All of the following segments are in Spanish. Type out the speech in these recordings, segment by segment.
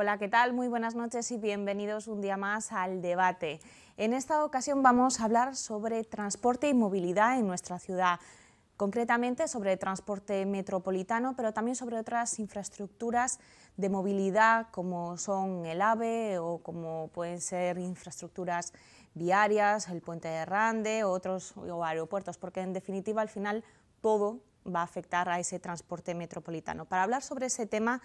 Hola, ¿qué tal? Muy buenas noches y bienvenidos un día más al debate. En esta ocasión vamos a hablar sobre transporte y movilidad en nuestra ciudad, concretamente sobre transporte metropolitano, pero también sobre otras infraestructuras de movilidad como son el AVE o como pueden ser infraestructuras viarias, el puente de Rande o aeropuertos, porque en definitiva al final todo va a afectar a ese transporte metropolitano. Para hablar sobre ese tema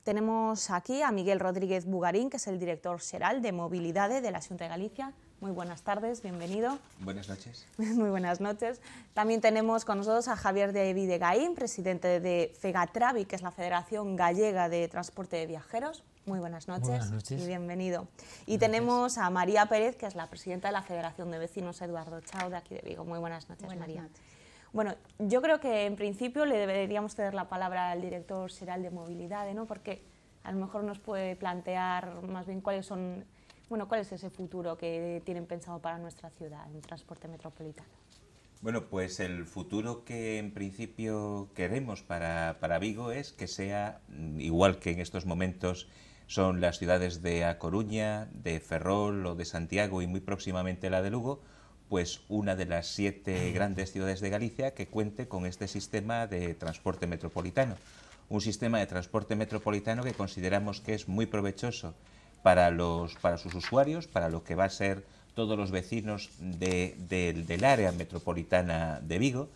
tenemos aquí a Miguel Rodríguez Bugarín, que es el director xeral de Movilidad de la Xunta de Galicia. Muy buenas tardes, bienvenido. Buenas noches. Muy buenas noches. También tenemos con nosotros a Javier de Videgaín, presidente de FEGATRAVI, que es la Federación Gallega de Transporte de Viajeros. Muy buenas noches, buenas noches. Y bienvenido. Y Gracias. Tenemos a María Pérez, que es la presidenta de la Federación de Vecinos Eduardo Chao, de aquí de Vigo. Muy buenas noches, Buenas María. noches. Bueno, yo creo que en principio le deberíamos ceder la palabra al director xeral de Movilidad, ¿no? Porque a lo mejor nos puede plantear más bien cuál es ese futuro que tienen pensado para nuestra ciudad en transporte metropolitano. Bueno, pues el futuro que en principio queremos para Vigo es que sea, igual que en estos momentos son las ciudades de A Coruña, de Ferrol o de Santiago y muy próximamente la de Lugo, pues una de las 7 grandes ciudades de Galicia que cuente con este sistema de transporte metropolitano. Un sistema de transporte metropolitano que consideramos que es muy provechoso para sus usuarios, para lo que va a ser todos los vecinos del área metropolitana de Vigo,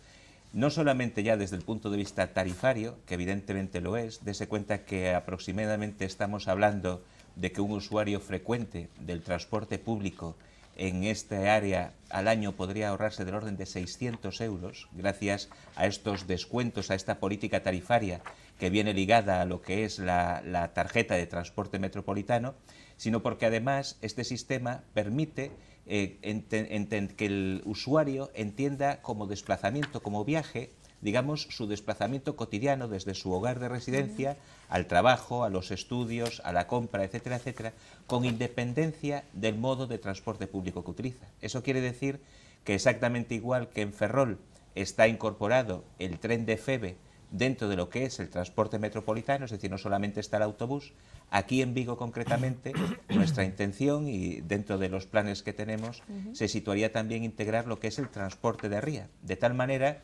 no solamente ya desde el punto de vista tarifario, que evidentemente lo es, dése cuenta que aproximadamente estamos hablando de que un usuario frecuente del transporte público en este área al año podría ahorrarse del orden de 600 euros gracias a estos descuentos, a esta política tarifaria que viene ligada a lo que es la tarjeta de transporte metropolitano, sino porque además este sistema permite que el usuario entienda como desplazamiento, como viaje, digamos, su desplazamiento cotidiano desde su hogar de residencia al trabajo, a los estudios, a la compra, etcétera, etcétera, con independencia del modo de transporte público que utiliza. Eso quiere decir que exactamente igual que en Ferrol está incorporado el tren de Feve dentro de lo que es el transporte metropolitano, es decir, no solamente está el autobús, aquí en Vigo concretamente nuestra intención y dentro de los planes que tenemos se situaría también integrar lo que es el transporte de ría, de tal manera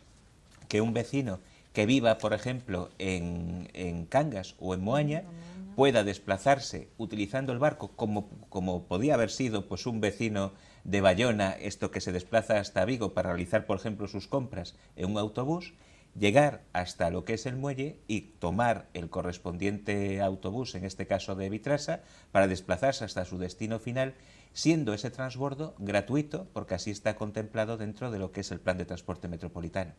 que un vecino que viva, por ejemplo, en Cangas o en Moaña, pueda desplazarse utilizando el barco, como podía haber sido pues un vecino de Bayona, esto que se desplaza hasta Vigo para realizar, por ejemplo, sus compras en un autobús, llegar hasta lo que es el muelle y tomar el correspondiente autobús, en este caso de Vitrasa, para desplazarse hasta su destino final, siendo ese transbordo gratuito, porque así está contemplado dentro de lo que es el plan de transporte metropolitano.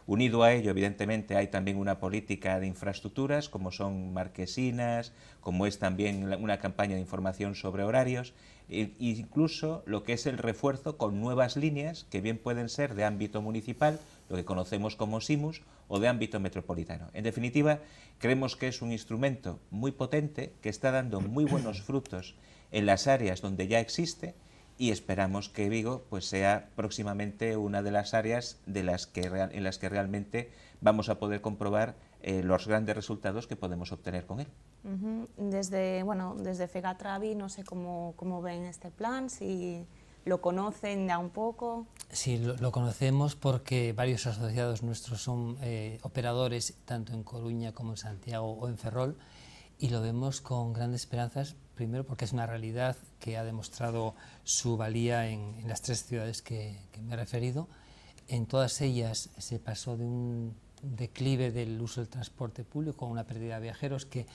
Unido a ello, evidentemente, hay también una política de infraestructuras, como son marquesinas, como es también una campaña de información sobre horarios, e incluso lo que es el refuerzo con nuevas líneas, que bien pueden ser de ámbito municipal, lo que conocemos como SIMUS, o de ámbito metropolitano. En definitiva, creemos que es un instrumento muy potente, que está dando muy buenos frutos en las áreas donde ya existe, y esperamos que Vigo pues sea próximamente una de las áreas en las que realmente vamos a poder comprobar los grandes resultados que podemos obtener con él. Desde FEGATRAVI no sé cómo ven este plan, si lo conocen ya un poco. Sí, lo conocemos porque varios asociados nuestros son operadores tanto en Coruña como en Santiago o en Ferrol, y lo vemos con grandes esperanzas, primero porque es una realidad que ha demostrado su valía en las 3 ciudades que me he referido. En todas ellas se pasó de un declive del uso del transporte público a una pérdida de viajeros que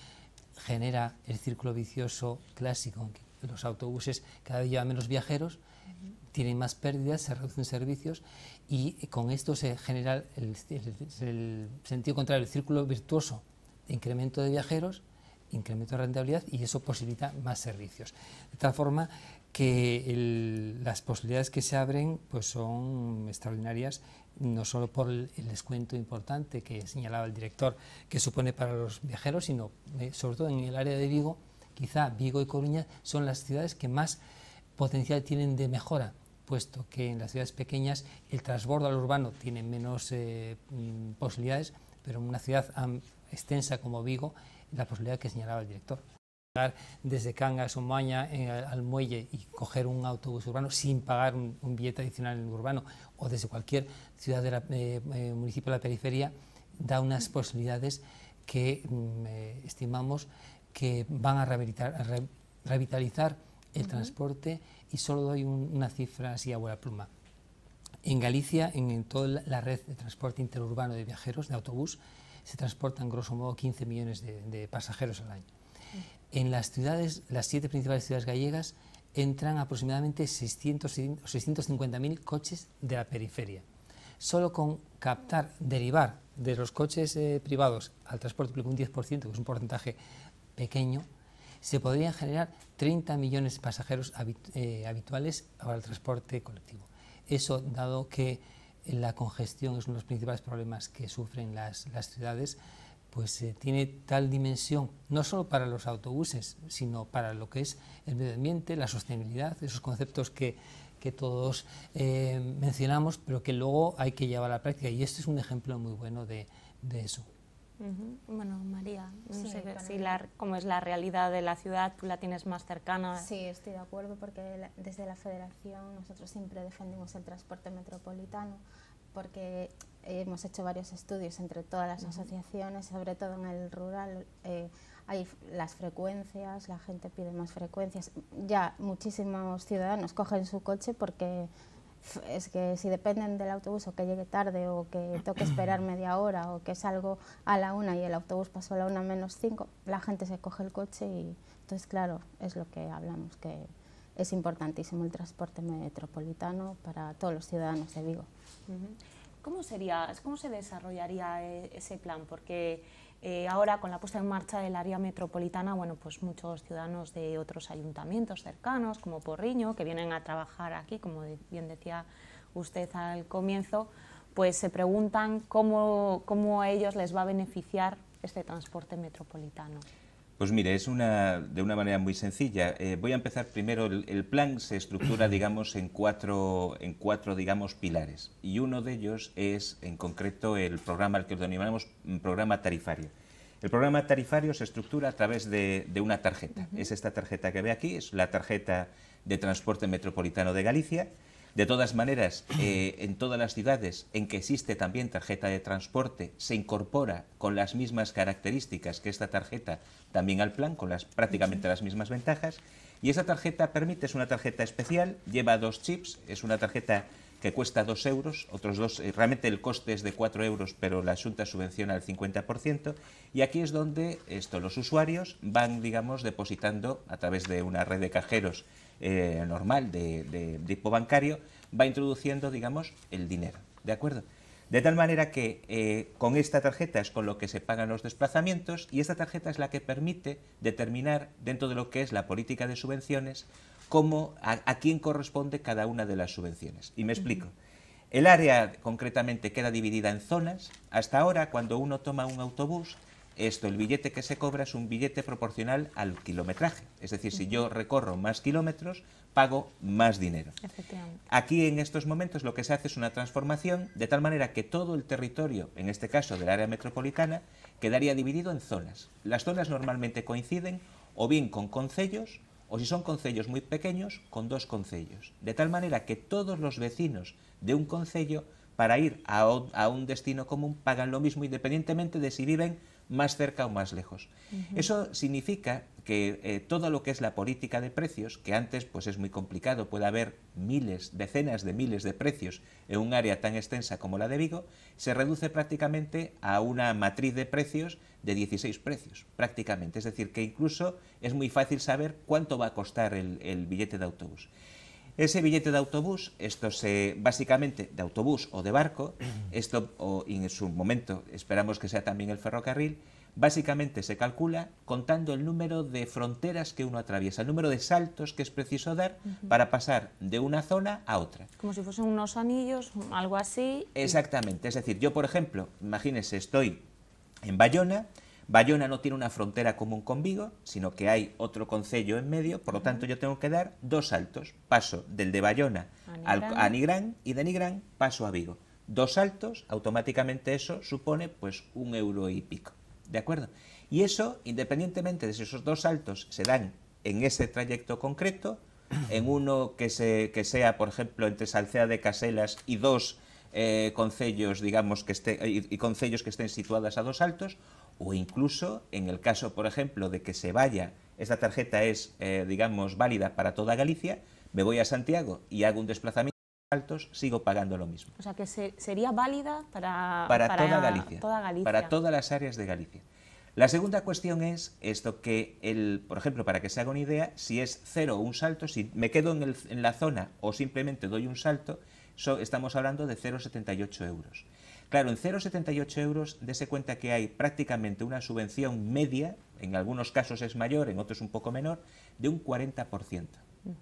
genera el círculo vicioso clásico, en que los autobuses cada día llevan menos viajeros, tienen más pérdidas, se reducen servicios, y con esto se genera el sentido contrario, el círculo virtuoso de incremento de viajeros, incremento de rentabilidad, y eso posibilita más servicios. De tal forma que las posibilidades que se abren pues son extraordinarias, no solo por el descuento importante que señalaba el director que supone para los viajeros, sino sobre todo en el área de Vigo. Quizá Vigo y Coruña son las ciudades que más potencial tienen de mejora, puesto que en las ciudades pequeñas el transbordo al urbano tiene menos posibilidades, pero en una ciudad extensa como Vigo, la posibilidad que señalaba el director. llegar desde Cangas o Moaña al muelle y coger un autobús urbano sin pagar un billete adicional en el urbano, o desde cualquier ciudad municipio de la periferia, da unas posibilidades que estimamos que van a revitalizar el transporte, y solo doy una cifra así a vuela pluma. En Galicia, en toda la red de transporte interurbano de viajeros, de autobús, se transportan grosso modo 15 millones de pasajeros al año. En las ciudades, las 7 principales ciudades gallegas, entran aproximadamente 650.000 coches de la periferia. Solo con captar, derivar de los coches privados al transporte público un 10%, que es un porcentaje pequeño, se podrían generar 30 millones de pasajeros habituales para el transporte colectivo. Eso, dado que la congestión es uno de los principales problemas que sufren las ciudades, pues tiene tal dimensión, no solo para los autobuses, sino para lo que es el medio ambiente, la sostenibilidad, esos conceptos que todos mencionamos, pero que luego hay que llevar a la práctica, y este es un ejemplo muy bueno de eso. Bueno, María, no sí, sé cómo es la realidad de la ciudad, tú la tienes más cercana. Sí, estoy de acuerdo, porque desde la Federación nosotros siempre defendemos el transporte metropolitano, porque hemos hecho varios estudios entre todas las asociaciones, sobre todo en el rural. Hay las frecuencias, la gente pide más frecuencias. Ya muchísimos ciudadanos cogen su coche porque es que si dependen del autobús, o que llegue tarde, o que toque esperar media hora, o que salgo a la 1 y el autobús pasó a la 1:05, la gente se coge el coche. Y entonces, claro, es lo que hablamos, que es importantísimo el transporte metropolitano para todos los ciudadanos de Vigo. ¿Cómo se desarrollaría ese plan? Porque ahora, con la puesta en marcha del área metropolitana, bueno, pues muchos ciudadanos de otros ayuntamientos cercanos, como Porriño, que vienen a trabajar aquí, como bien decía usted al comienzo, pues se preguntan cómo a ellos les va a beneficiar este transporte metropolitano. Pues mire, es de una manera muy sencilla. Voy a empezar primero. El plan se estructura, digamos, en cuatro digamos, pilares. Y uno de ellos es, en concreto, el programa al que denominamos programa tarifario. El programa tarifario se estructura a través de una tarjeta. Es esta tarjeta que ve aquí, es la tarjeta de transporte metropolitano de Galicia. De todas maneras, en todas las ciudades en que existe también tarjeta de transporte, se incorpora con las mismas características que esta tarjeta también al plan, con prácticamente las mismas ventajas. Y esa tarjeta es una tarjeta especial, lleva 2 chips, es una tarjeta que cuesta 2 euros, otros 2, realmente el coste es de 4 euros, pero la Xunta subvenciona el 50%, y aquí es donde los usuarios van, digamos, depositando a través de una red de cajeros normal de tipo bancario, va introduciendo, digamos, el dinero, ¿de acuerdo? De tal manera que con esta tarjeta es con lo que se pagan los desplazamientos, y esta tarjeta es la que permite determinar, dentro de lo que es la política de subvenciones, a quién corresponde cada una de las subvenciones. Y me explico. El área concretamente queda dividida en zonas. Hasta ahora, cuando uno toma un autobús, el billete que se cobra es un billete proporcional al kilometraje. Es decir, si yo recorro más kilómetros, pago más dinero. Aquí, en estos momentos, lo que se hace es una transformación de tal manera que todo el territorio, en este caso del área metropolitana, quedaría dividido en zonas. Las zonas normalmente coinciden o bien con concellos, o si son concellos muy pequeños, con 2 concellos. De tal manera que todos los vecinos de un concello, para ir a un destino común, pagan lo mismo, independientemente de si viven más cerca o más lejos. Eso significa que todo lo que es la política de precios, que antes pues es muy complicado, puede haber decenas de miles de precios en un área tan extensa como la de Vigo, se reduce prácticamente a una matriz de precios de 16 precios, prácticamente. Es decir, que incluso es muy fácil saber cuánto va a costar el billete de autobús. Ese billete de autobús, básicamente de autobús o de barco, o en su momento esperamos que sea también el ferrocarril, básicamente se calcula contando el número de fronteras que uno atraviesa, el número de saltos que es preciso dar para pasar de una zona a otra. Como si fuesen unos anillos, algo así. Exactamente, es decir, yo por ejemplo, imagínense, estoy en Bayona. Bayona no tiene una frontera común con Vigo, sino que hay otro concello en medio, por lo tanto yo tengo que dar 2 saltos. Paso del de Bayona a Nigrán, y de Nigrán paso a Vigo. 2 saltos, automáticamente eso supone pues 1 euro y pico, ¿De acuerdo? Y eso, independientemente de si esos dos saltos se dan en ese trayecto concreto, en uno que sea, por ejemplo, entre Salcea de Caselas y dos concellos, digamos, y concellos que estén situadas a dos saltos, o incluso en el caso, por ejemplo, de que se vaya, esta tarjeta es, digamos, válida para toda Galicia, me voy a Santiago y hago un desplazamiento de saltos, sigo pagando lo mismo. O sea, que sería válida para toda Galicia, Galicia, para todas las áreas de Galicia. La segunda cuestión es esto que, por ejemplo, para que se haga una idea, si es 0 o un salto, si me quedo en la zona o simplemente doy un salto, estamos hablando de 0,78 euros. Claro, en 0,78 euros, dése cuenta que hay prácticamente una subvención media, en algunos casos es mayor, en otros un poco menor, de un 40%.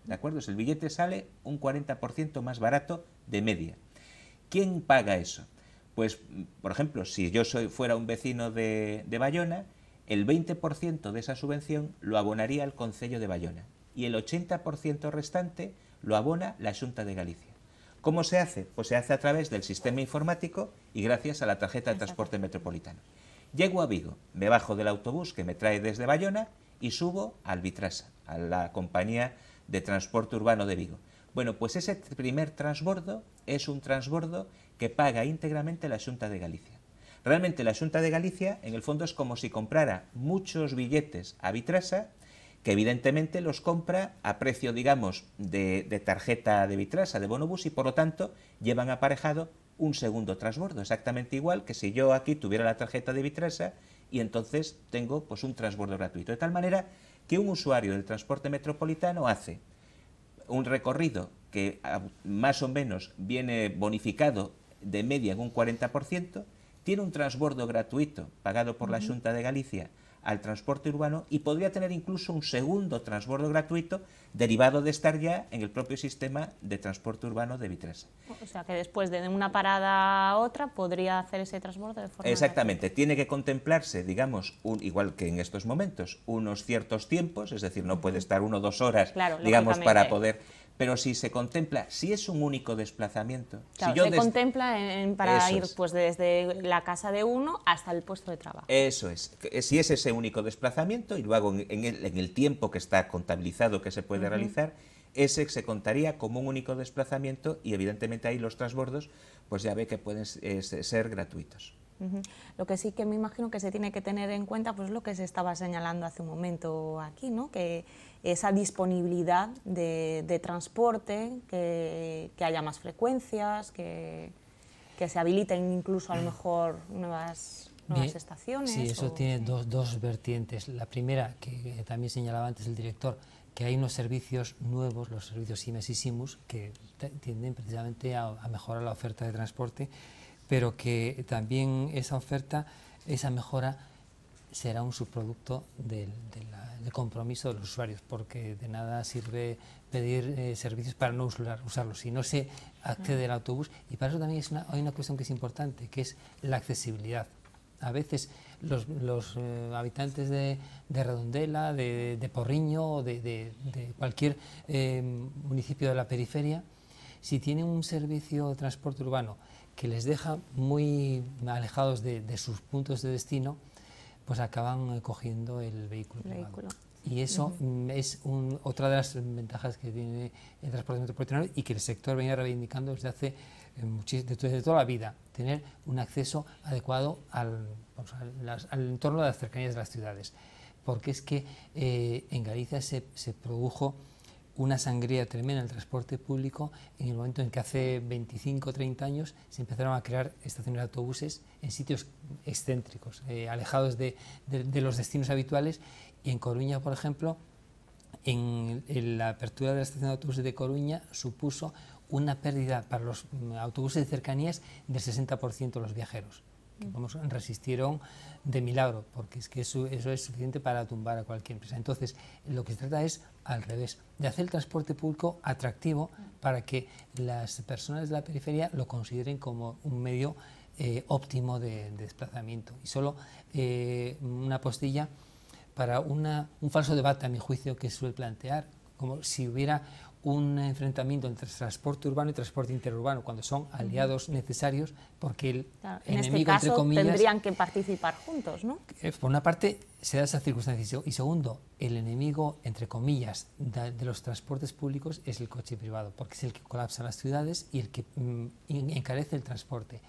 ¿De acuerdo? El billete sale un 40% más barato de media. ¿Quién paga eso? Pues, por ejemplo, si yo fuera un vecino de Bayona, el 20% de esa subvención lo abonaría el Concello de Bayona y el 80% restante lo abona la Xunta de Galicia. ¿Cómo se hace? Pues se hace a través del sistema informático y gracias a la tarjeta de transporte metropolitano. Llego a Vigo, me bajo del autobús que me trae desde Bayona y subo al Vitrasa, a la compañía de transporte urbano de Vigo. Bueno, pues ese primer transbordo es un transbordo que paga íntegramente la Xunta de Galicia. Realmente la Xunta de Galicia, en el fondo, es como si comprara muchos billetes a Vitrasa, que evidentemente los compra a precio, digamos, de tarjeta de Vitrasa, de bonobús, y por lo tanto llevan aparejado un segundo transbordo, exactamente igual que si yo aquí tuviera la tarjeta de Vitrasa y entonces tengo pues un transbordo gratuito. De tal manera que un usuario del transporte metropolitano hace un recorrido que más o menos viene bonificado de media en un 40%, tiene un transbordo gratuito pagado por la Xunta de Galicia al transporte urbano y podría tener incluso un segundo transbordo gratuito derivado de estar ya en el propio sistema de transporte urbano de Vitrasa. O sea, que después de una parada a otra podría hacer ese transbordo de forma Exactamente, gratuita. tiene que contemplarse, digamos, igual que en estos momentos, unos ciertos tiempos, es decir, no puede estar 1 o 2 horas, claro, digamos, para poder... Pero si se contempla, si es un único desplazamiento... Claro, si yo se contempla para ir pues desde la casa de uno hasta el puesto de trabajo. Eso es. Si es ese único desplazamiento, y lo hago en el tiempo que está contabilizado que se puede realizar, ese se contaría como un único desplazamiento y evidentemente ahí los transbordos, pues ya ve que pueden ser gratuitos. Lo que sí que me imagino que se tiene que tener en cuenta, pues lo que se estaba señalando hace un momento aquí, ¿no? Que esa disponibilidad de transporte, que haya más frecuencias, que se habiliten incluso a lo mejor nuevas estaciones. Sí, eso tiene dos vertientes. La primera, que también señalaba antes el director, que hay unos servicios nuevos, los servicios SIMES y SIMUS, que tienden precisamente a mejorar la oferta de transporte, pero que también esa oferta, esa mejora, será un subproducto del compromiso de los usuarios, porque de nada sirve pedir servicios para no usarlos, si no se accede al autobús. Y para eso también hay una cuestión que es importante, que es la accesibilidad. A veces los habitantes de Redondela, de Porriño o de cualquier municipio de la periferia, si tienen un servicio de transporte urbano que les deja muy alejados de sus puntos de destino, pues acaban cogiendo el vehículo privado. Y eso es otra de las ventajas que tiene el transporte metropolitano y que el sector venía reivindicando desde toda la vida, tener un acceso adecuado al entorno de las cercanías de las ciudades. Porque es que en Galicia se produjo una sangría tremenda en el transporte público en el momento en que hace 25 o 30 años se empezaron a crear estaciones de autobuses en sitios excéntricos, alejados de los destinos habituales. Y en Coruña, por ejemplo, en la apertura de la estación de autobuses de Coruña supuso una pérdida para los autobuses de cercanías del 60% de los viajeros, que resistieron de milagro, porque es que eso es suficiente para tumbar a cualquier empresa. Entonces, lo que se trata es al revés, de hacer el transporte público atractivo para que las personas de la periferia lo consideren como un medio óptimo de desplazamiento. Y solo una postilla para un falso debate, a mi juicio, que suele plantear, como si hubiera un enfrentamiento entre transporte urbano y transporte interurbano, cuando son aliados necesarios, porque el en enemigo, este caso, entre comillas, tendrían que participar juntos, ¿no? Por una parte, se da esa circunstancia, y segundo, el enemigo, entre comillas, de los transportes públicos es el coche privado, porque es el que colapsa las ciudades y el que encarece el transporte.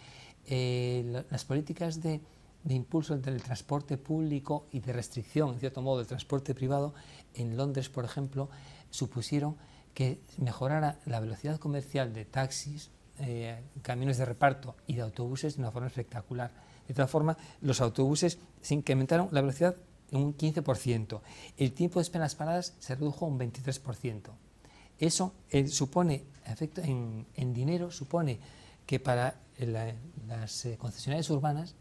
Las políticas de impulso entre el transporte público y de restricción, en cierto modo, del transporte privado, en Londres, por ejemplo, supusieron que mejorara la velocidad comercial de taxis, camiones de reparto y de autobuses de una forma espectacular. De tal forma, los autobuses se incrementaron la velocidad en un 15%, el tiempo de espera en las paradas se redujo un 23%. Eso supone, en dinero, supone que para las concesionarias urbanas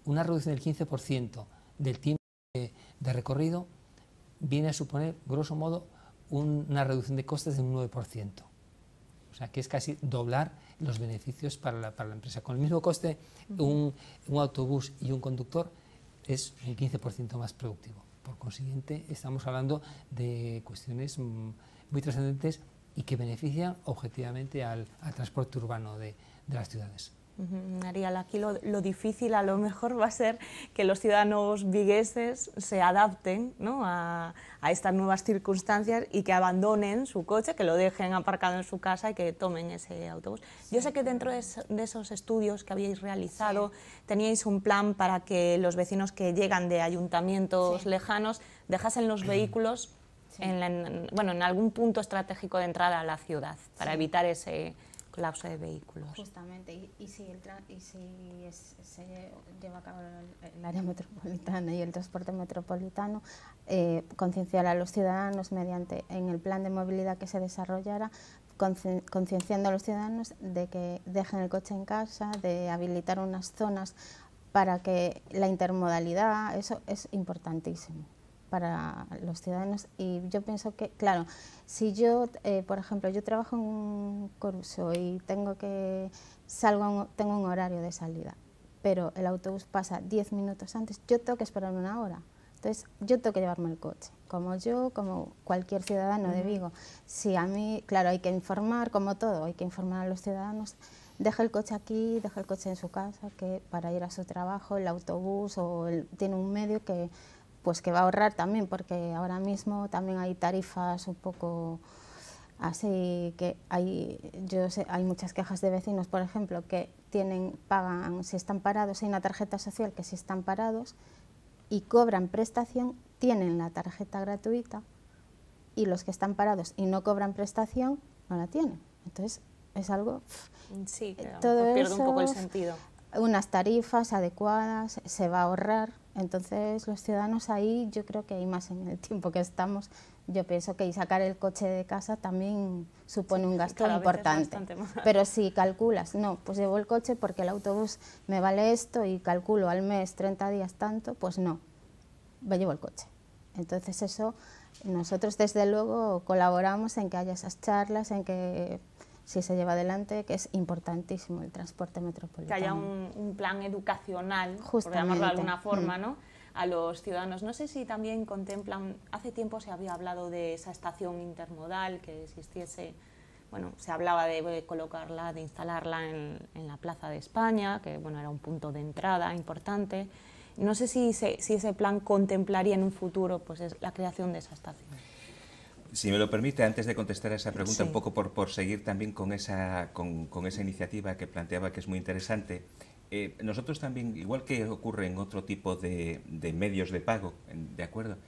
una reducción del 15% del tiempo de recorrido viene a suponer, grosso modo, una reducción de costes de un 9%. O sea, que es casi doblar los beneficios para la empresa. Con el mismo coste, un autobús y un conductor es un 15% más productivo. Por consiguiente, estamos hablando de cuestiones muy trascendentes y que benefician objetivamente al transporte urbano de las ciudades. Ariel, aquí lo difícil a lo mejor va a ser que los ciudadanos vigueses se adapten, ¿no?, a estas nuevas circunstancias y que abandonen su coche, que lo dejen aparcado en su casa y que tomen ese autobús. Sí. Yo sé que dentro de esos estudios que habíais realizado, sí, teníais un plan para que los vecinos que llegan de ayuntamientos, sí, lejanos dejasen los vehículos, sí, en algún punto estratégico de entrada a la ciudad, para, sí, evitar ese colapso de vehículos. Justamente, y si se lleva a cabo el área metropolitana y el transporte metropolitano, concienciar a los ciudadanos mediante, en el plan de movilidad que se desarrollara, concienciando a los ciudadanos de que dejen el coche en casa, de habilitar unas zonas para que la intermodalidad, eso es importantísimo para los ciudadanos. Y yo pienso que, claro, si yo, por ejemplo, yo trabajo en un Coruso y tengo un horario de salida, pero el autobús pasa 10 minutos antes, yo tengo que esperar una hora. Entonces, yo tengo que llevarme el coche, como cualquier ciudadano de Vigo. Si a mí, claro, hay que informar, como todo, hay que informar a los ciudadanos. Deja el coche aquí, deja el coche en su casa, que para ir a su trabajo, el autobús tiene un medio que va a ahorrar también, porque ahora mismo también hay tarifas un poco así, que hay muchas quejas de vecinos, por ejemplo, que pagan si están parados, hay una tarjeta social que si están parados y cobran prestación, tienen la tarjeta gratuita, y los que están parados y no cobran prestación, no la tienen. Entonces, es algo... Sí, claro, todo pierde eso, un poco el sentido. Unas tarifas adecuadas, se va a ahorrar. Entonces, los ciudadanos ahí, yo creo que hay más en el tiempo que estamos, yo pienso que sacar el coche de casa también supone un gasto importante. Pero si calculas, no, pues llevo el coche porque el autobús me vale esto y calculo al mes 30 días tanto, pues no, me llevo el coche. Entonces eso, nosotros desde luego colaboramos en que haya esas charlas, en que si se lleva adelante, que es importantísimo el transporte metropolitano. Que haya un plan educacional, por llamarlo de alguna forma, ¿no?, a los ciudadanos. No sé si también contemplan, hace tiempo se había hablado de esa estación intermodal, que existiese, bueno, se hablaba de colocarla, de instalarla en la Plaza de España, que bueno, era un punto de entrada importante. No sé si ese plan contemplaría en un futuro pues la creación de esa estación. Si me lo permite, antes de contestar a esa pregunta, sí, un poco por seguir también con esa iniciativa que planteaba, que es muy interesante, nosotros también, igual que ocurre en otro tipo de medios de pago, ¿de acuerdo?,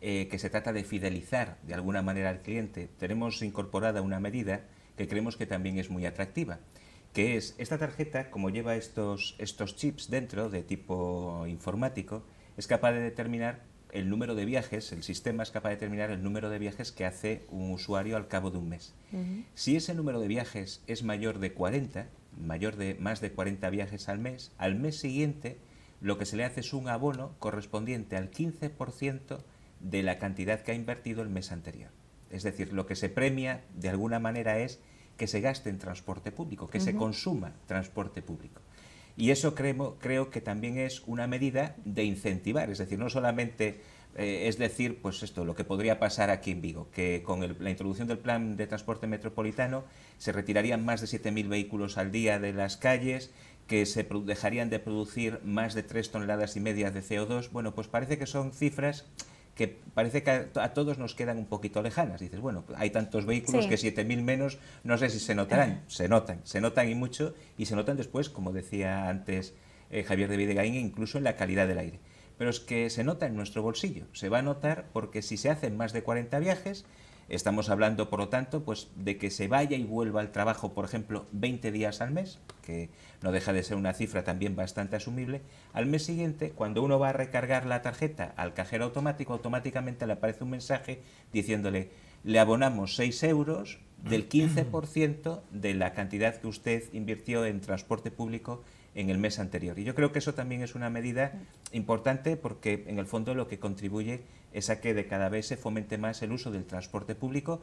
que se trata de fidelizar de alguna manera al cliente, tenemos incorporada una medida que creemos que también es muy atractiva, que es esta tarjeta, como lleva estos chips dentro de tipo informático, es capaz de determinar el número de viajes, el sistema es capaz de determinar el número de viajes que hace un usuario al cabo de un mes. Si ese número de viajes es mayor de 40, más de 40 viajes al mes siguiente lo que se le hace es un abono correspondiente al 15% de la cantidad que ha invertido el mes anterior. Es decir, lo que se premia de alguna manera es que se gaste en transporte público, que se consuma transporte público. Y eso creo que también es una medida de incentivar, es decir, no solamente es decir, pues esto, lo que podría pasar aquí en Vigo, que con la introducción del plan de transporte metropolitano se retirarían más de 7.000 vehículos al día de las calles, que se dejarían de producir más de 3,5 toneladas de CO2. Bueno, pues parece que son cifras que parece que a todos nos quedan un poquito lejanas. Dices, bueno, hay tantos vehículos que 7.000 menos, no sé si se notarán. Se notan y mucho, y se notan después, como decía antes Javier de Videgaín, incluso en la calidad del aire. Pero es que se nota en nuestro bolsillo, se va a notar porque si se hacen más de 40 viajes, estamos hablando, por lo tanto, pues de que se vaya y vuelva al trabajo, por ejemplo, 20 días al mes, que no deja de ser una cifra también bastante asumible. Al mes siguiente, cuando uno va a recargar la tarjeta al cajero automático, automáticamente le aparece un mensaje diciéndole: le abonamos 6 euros del 15% de la cantidad que usted invirtió en transporte público en el mes anterior. Y yo creo que eso también es una medida importante, porque en el fondo lo que contribuye es a que de cada vez se fomente más el uso del transporte público,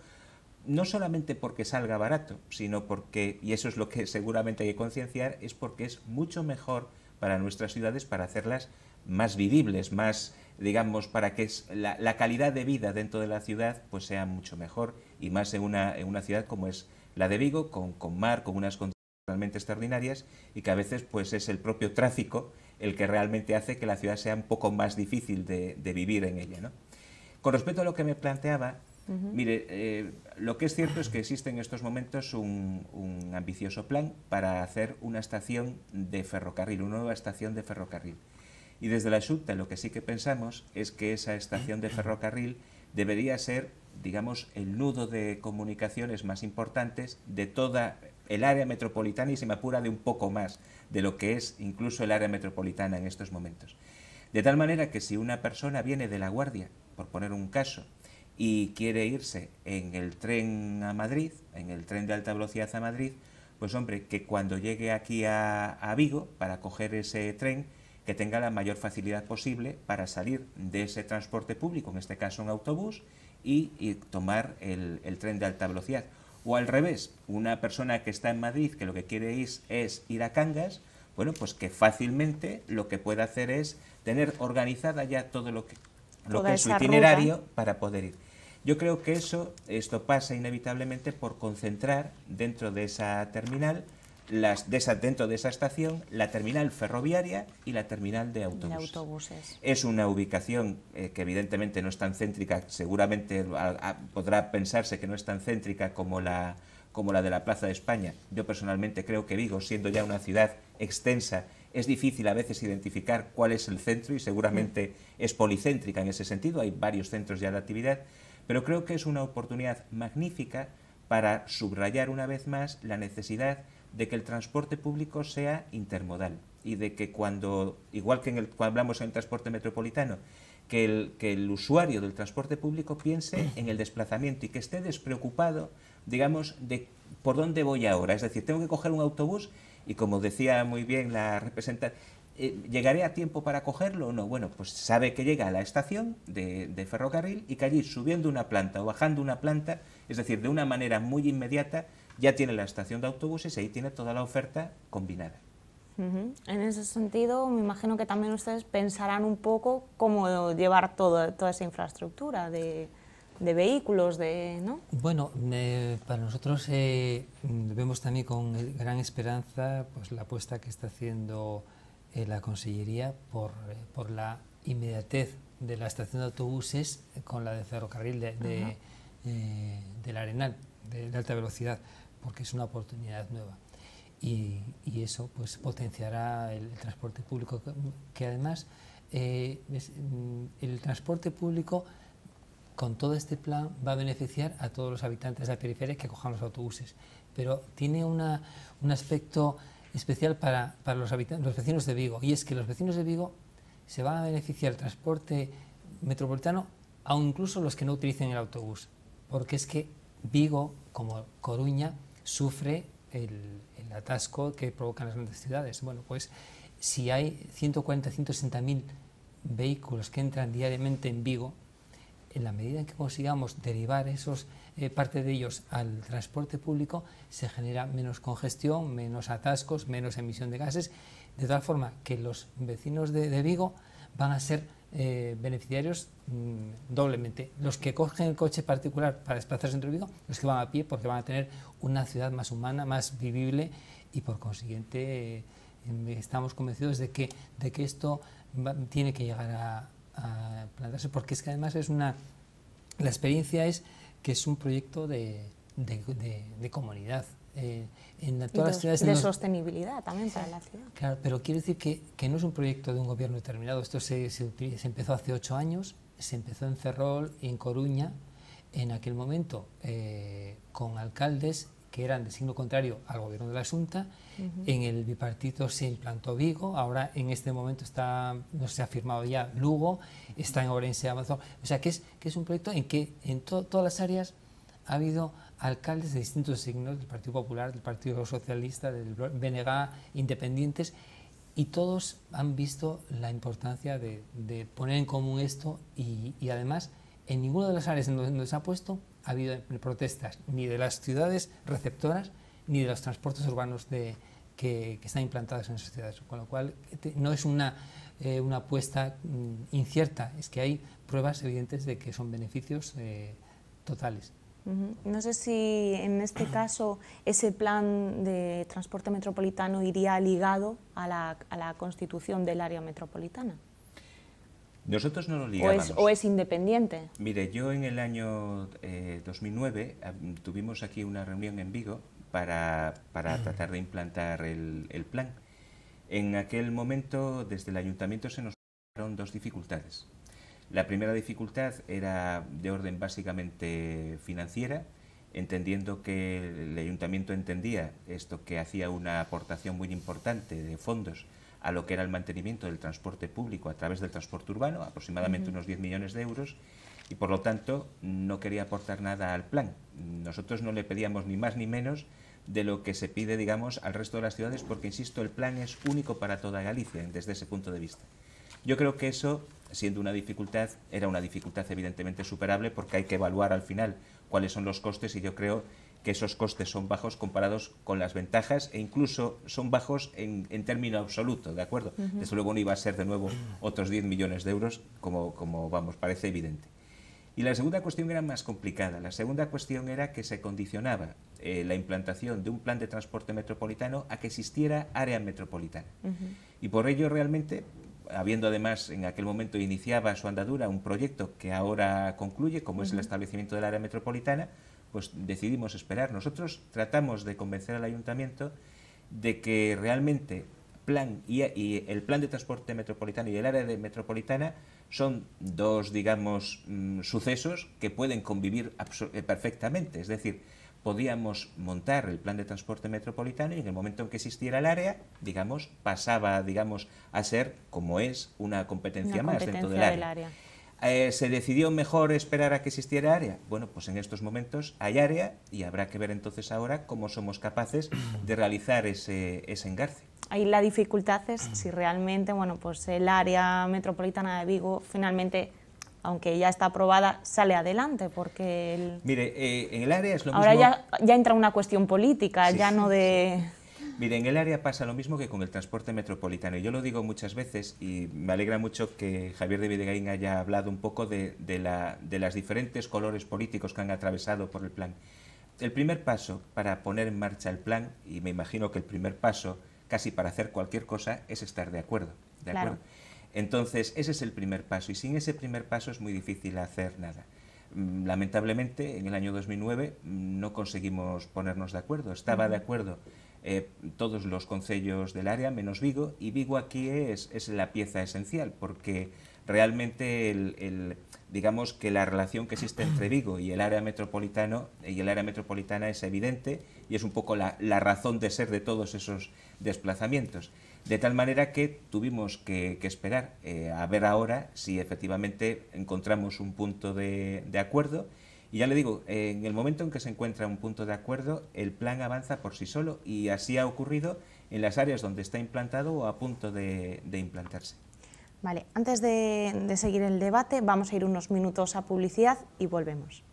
no solamente porque salga barato, sino porque, y eso es lo que seguramente hay que concienciar, es porque es mucho mejor para nuestras ciudades, para hacerlas más vivibles, más, digamos, para que la calidad de vida dentro de la ciudad pues sea mucho mejor, y más en una ciudad como es la de Vigo, con mar, con unas condiciones realmente extraordinarias, y que a veces pues es el propio tráfico el que realmente hace que la ciudad sea un poco más difícil de vivir en ella, ¿no? Con respecto a lo que me planteaba, mire, lo que es cierto es que existe en estos momentos un ambicioso plan para hacer una estación de ferrocarril, una nueva estación de ferrocarril. Y desde la Xunta lo que sí que pensamos es que esa estación de ferrocarril debería ser, digamos, el nudo de comunicaciones más importantes de toda el área metropolitana, y se me apura de un poco más de lo que es incluso el área metropolitana en estos momentos. De tal manera que si una persona viene de La Guardia, por poner un caso, y quiere irse en el tren a Madrid, en el tren de alta velocidad a Madrid, pues hombre, que cuando llegue aquí a Vigo para coger ese tren, que tenga la mayor facilidad posible para salir de ese transporte público, en este caso un autobús, y tomar el tren de alta velocidad. O al revés, una persona que está en Madrid, que lo que quiere es ir a Cangas, bueno, pues que fácilmente lo que puede hacer es tener organizada ya todo lo que es su itinerario para poder ir. Yo creo que esto pasa inevitablemente por concentrar dentro de esa terminal, dentro de esa estación, la terminal ferroviaria y la terminal de autobuses. Es una ubicación que evidentemente no es tan céntrica, seguramente podrá pensarse que no es tan céntrica como la de la Plaza de España. Yo personalmente creo que Vigo, siendo ya una ciudad extensa, es difícil a veces identificar cuál es el centro, y seguramente es policéntrica en ese sentido, hay varios centros ya de actividad, pero creo que es una oportunidad magnífica para subrayar una vez más la necesidad de que el transporte público sea intermodal, y de que cuando, igual que cuando hablamos en el transporte metropolitano, que el usuario del transporte público piense en el desplazamiento y que esté despreocupado, digamos, de por dónde voy ahora. Es decir, tengo que coger un autobús y, como decía muy bien la representante, ¿llegaré a tiempo para cogerlo o no? Bueno, pues sabe que llega a la estación de ferrocarril y que allí, subiendo una planta o bajando una planta, es decir, de una manera muy inmediata, ya tiene la estación de autobuses y ahí tiene toda la oferta combinada. En ese sentido, me imagino que también ustedes pensarán un poco cómo llevar toda esa infraestructura de vehículos, ¿no? Bueno, para nosotros vemos también con gran esperanza pues la apuesta que está haciendo la Consellería por la inmediatez de la estación de autobuses con la de ferrocarril del Arenal, de alta velocidad, porque es una oportunidad nueva. Y eso pues potenciará el transporte público, que además el transporte público con todo este plan va a beneficiar a todos los habitantes de la periferia que cojan los autobuses, pero tiene un aspecto especial para los vecinos de Vigo, y es que los vecinos de Vigo se van a beneficiar del transporte metropolitano, aun incluso los que no utilicen el autobús, porque es que Vigo, como Coruña, sufre el atasco que provocan las grandes ciudades. Bueno, pues si hay 140, 160.000 vehículos que entran diariamente en Vigo, en la medida en que consigamos derivar parte de ellos al transporte público, se genera menos congestión, menos atascos, menos emisión de gases, de tal forma que los vecinos de Vigo van a ser beneficiarios doblemente. Los que cogen el coche particular para desplazarse entre Vigo, los que van a pie, porque van a tener una ciudad más humana, más vivible, y por consiguiente estamos convencidos de que esto tiene que llegar a plantearse, porque es que además la experiencia es que es un proyecto de comunidad. En todas las ciudades de sostenibilidad también para la ciudad. Claro, pero quiero decir que no es un proyecto de un gobierno determinado. Esto se empezó hace 8 años, se empezó en Ferrol y en Coruña, en aquel momento con alcaldes que eran de signo contrario al gobierno de la Xunta. En el bipartito se implantó Vigo, ahora en este momento no se ha firmado ya Lugo, está en Ourense avanzado. O sea que es un proyecto en que en todas las áreas ha habido alcaldes de distintos signos, del Partido Popular, del Partido Socialista, del BNG, independientes, y todos han visto la importancia de poner en común esto y además en ninguna de las áreas en donde se ha puesto ha habido protestas ni de las ciudades receptoras ni de los transportes urbanos que están implantados en esas ciudades, con lo cual no es una apuesta incierta, es que hay pruebas evidentes de que son beneficios totales. No sé si en este caso ese plan de transporte metropolitano iría ligado a la constitución del área metropolitana. Nosotros no lo ligábamos. ¿O es independiente? Mire, yo en el año 2009 tuvimos aquí una reunión en Vigo para tratar de implantar el plan. En aquel momento, desde el ayuntamiento se nos presentaron 2 dificultades. La primera dificultad era de orden básicamente financiera, entendiendo que el ayuntamiento entendía esto, que hacía una aportación muy importante de fondos a lo que era el mantenimiento del transporte público a través del transporte urbano, aproximadamente unos 10 millones de euros, y por lo tanto no quería aportar nada al plan. Nosotros no le pedíamos ni más ni menos de lo que se pide, digamos, al resto de las ciudades, porque, insisto, el plan es único para toda Galicia desde ese punto de vista. Yo creo que eso, siendo una dificultad, era una dificultad evidentemente superable, porque hay que evaluar al final cuáles son los costes, y yo creo que esos costes son bajos comparados con las ventajas, e incluso son bajos en término absoluto, ¿de acuerdo? Desde luego no iba a ser de nuevo otros 10 millones de euros, como vamos, parece evidente. Y la segunda cuestión era más complicada. La segunda cuestión era que se condicionaba la implantación de un plan de transporte metropolitano a que existiera área metropolitana. Y por ello realmente, habiendo además en aquel momento iniciaba su andadura un proyecto que ahora concluye, como es el establecimiento del área metropolitana, pues decidimos esperar. Nosotros tratamos de convencer al ayuntamiento de que realmente el plan de transporte metropolitano y el área metropolitana son 2, digamos, sucesos que pueden convivir perfectamente. Es decir, podíamos montar el plan de transporte metropolitano y en el momento en que existiera el área, digamos, pasaba, digamos, a ser, como es, una competencia más dentro del área. ¿Se decidió mejor esperar a que existiera área? Bueno, pues en estos momentos hay área y habrá que ver entonces ahora cómo somos capaces de realizar ese engarce. Ahí la dificultad es si realmente, bueno, pues el área metropolitana de Vigo finalmente, aunque ya está aprobada, sale adelante, porque Mire, en el área es lo ahora mismo... ya entra una cuestión política, sí, ya no de... Mire, en el área pasa lo mismo que con el transporte metropolitano. Y yo lo digo muchas veces y me alegra mucho que Javier de Videgaín haya hablado un poco de las diferentes colores políticos que han atravesado por el plan. El primer paso para poner en marcha el plan, y me imagino que el primer paso casi para hacer cualquier cosa, es estar de acuerdo. Claro. Entonces, ese es el primer paso, y sin ese primer paso es muy difícil hacer nada. Lamentablemente, en el año 2009 no conseguimos ponernos de acuerdo. Estaba de acuerdo todos los concellos del área, menos Vigo, y Vigo aquí es la pieza esencial, porque realmente digamos que la relación que existe entre Vigo y el área metropolitana es evidente, y es un poco la razón de ser de todos esos desplazamientos. De tal manera que tuvimos que esperar a ver ahora si efectivamente encontramos un punto de acuerdo. Y ya le digo, en el momento en que se encuentra un punto de acuerdo, el plan avanza por sí solo, y así ha ocurrido en las áreas donde está implantado o a punto de implantarse. Vale, antes de seguir el debate, vamos a ir unos minutos a publicidad y volvemos.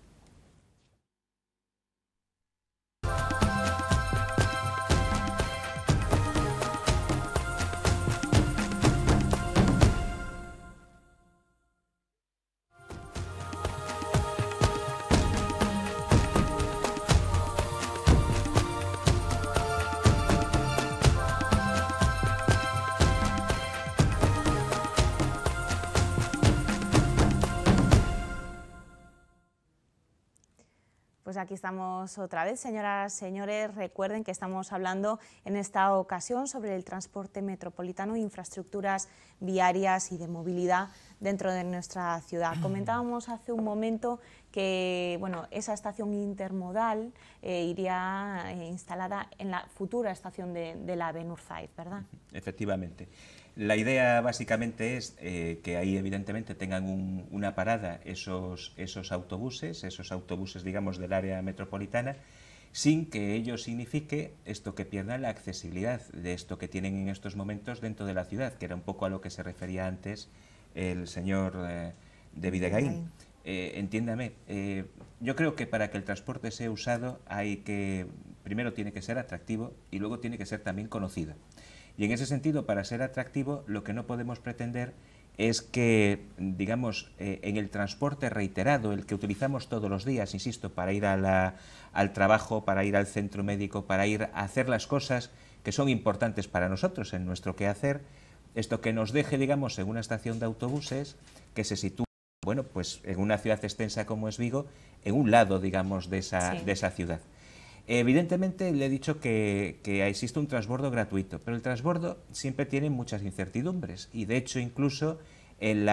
Pues aquí estamos otra vez, señoras, señores. Recuerden que estamos hablando en esta ocasión sobre el transporte metropolitano, infraestructuras viarias y de movilidad dentro de nuestra ciudad. Comentábamos hace un momento que esa estación intermodal iría instalada en la futura estación de la Benur-Zaid, ¿verdad? Efectivamente. La idea básicamente es que ahí evidentemente tengan una parada esos autobuses digamos del área metropolitana, sin que ello signifique esto que pierdan la accesibilidad de esto que tienen en estos momentos dentro de la ciudad, que era un poco a lo que se refería antes el señor de Videgaín. Entiéndame, yo creo que para que el transporte sea usado primero tiene que ser atractivo y luego tiene que ser también conocido. Y en ese sentido, para ser atractivo, lo que no podemos pretender es que, digamos, en el transporte reiterado, el que utilizamos todos los días, insisto, para ir al trabajo, para ir al centro médico, para ir a hacer las cosas que son importantes para nosotros en nuestro quehacer, esto que nos deje, digamos, en una estación de autobuses que se sitúa, pues en una ciudad extensa como es Vigo, en un lado, digamos, de esa ciudad. Evidentemente le he dicho que existe un transbordo gratuito, pero el transbordo siempre tiene muchas incertidumbres y de hecho incluso en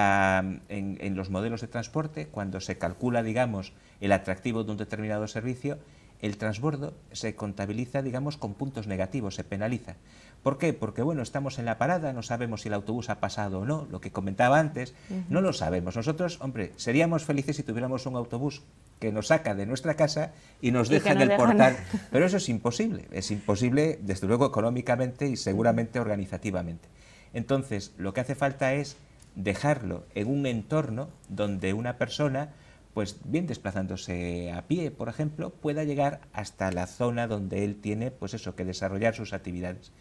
los modelos de transporte, cuando se calcula, digamos, el atractivo de un determinado servicio, el transbordo se contabiliza, digamos, con puntos negativos, se penaliza. ¿Por qué? Porque, estamos en la parada, no sabemos si el autobús ha pasado o no, lo que comentaba antes, no lo sabemos. Nosotros, hombre, seríamos felices si tuviéramos un autobús que nos saca de nuestra casa y nos deja en el portal, pero eso es imposible desde luego económicamente y seguramente organizativamente. Entonces, lo que hace falta es dejarlo en un entorno donde una persona, pues bien desplazándose a pie, por ejemplo, pueda llegar hasta la zona donde él tiene, pues eso, que desarrollar sus actividades.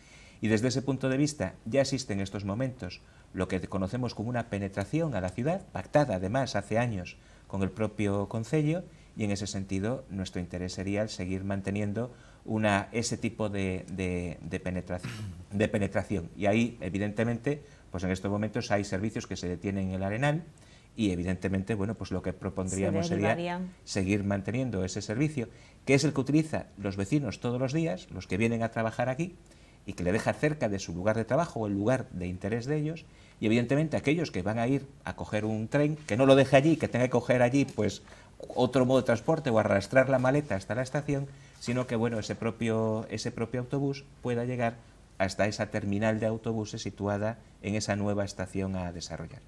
Y desde ese punto de vista ya existe en estos momentos lo que conocemos como una penetración a la ciudad, pactada además hace años con el propio concello, y en ese sentido nuestro interés sería el seguir manteniendo ese tipo de penetración. Y ahí, evidentemente, pues en estos momentos hay servicios que se detienen en el Arenal, y evidentemente, pues lo que propondríamos sería seguir manteniendo ese servicio, que es el que utilizan los vecinos todos los días, los que vienen a trabajar aquí, y que le deja cerca de su lugar de trabajo o el lugar de interés de ellos, y evidentemente aquellos que van a ir a coger un tren, que no lo deje allí, que tenga que coger allí pues otro modo de transporte o arrastrar la maleta hasta la estación, sino que ese propio autobús pueda llegar hasta esa terminal de autobuses situada en esa nueva estación a desarrollar.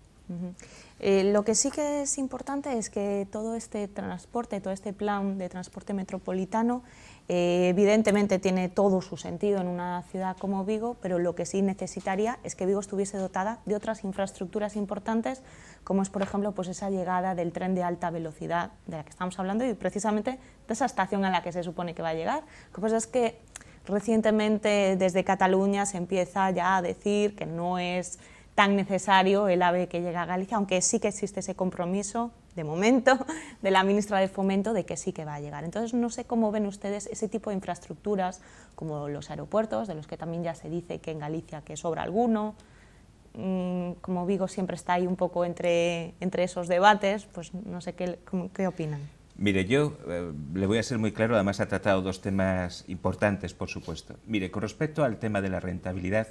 Lo que sí que es importante es que todo este transporte, todo este plan de transporte metropolitano, evidentemente tiene todo su sentido en una ciudad como Vigo, pero lo que sí necesitaría es que Vigo estuviese dotada de otras infraestructuras importantes, como es, por ejemplo, pues esa llegada del tren de alta velocidad de la que estamos hablando y precisamente de esa estación a la que se supone que va a llegar. Lo que pasa es que recientemente desde Cataluña se empieza ya a decir que no es tan necesario el AVE que llega a Galicia, aunque sí que existe ese compromiso, de momento, de la ministra de Fomento de que sí que va a llegar. Entonces, no sé cómo ven ustedes ese tipo de infraestructuras, como los aeropuertos, de los que también ya se dice que en Galicia que sobra alguno. Como Vigo siempre está ahí un poco entre esos debates, pues no sé qué opinan. Mire, yo le voy a ser muy claro, además ha tratado dos temas importantes, por supuesto. Mire, con respecto al tema de la rentabilidad,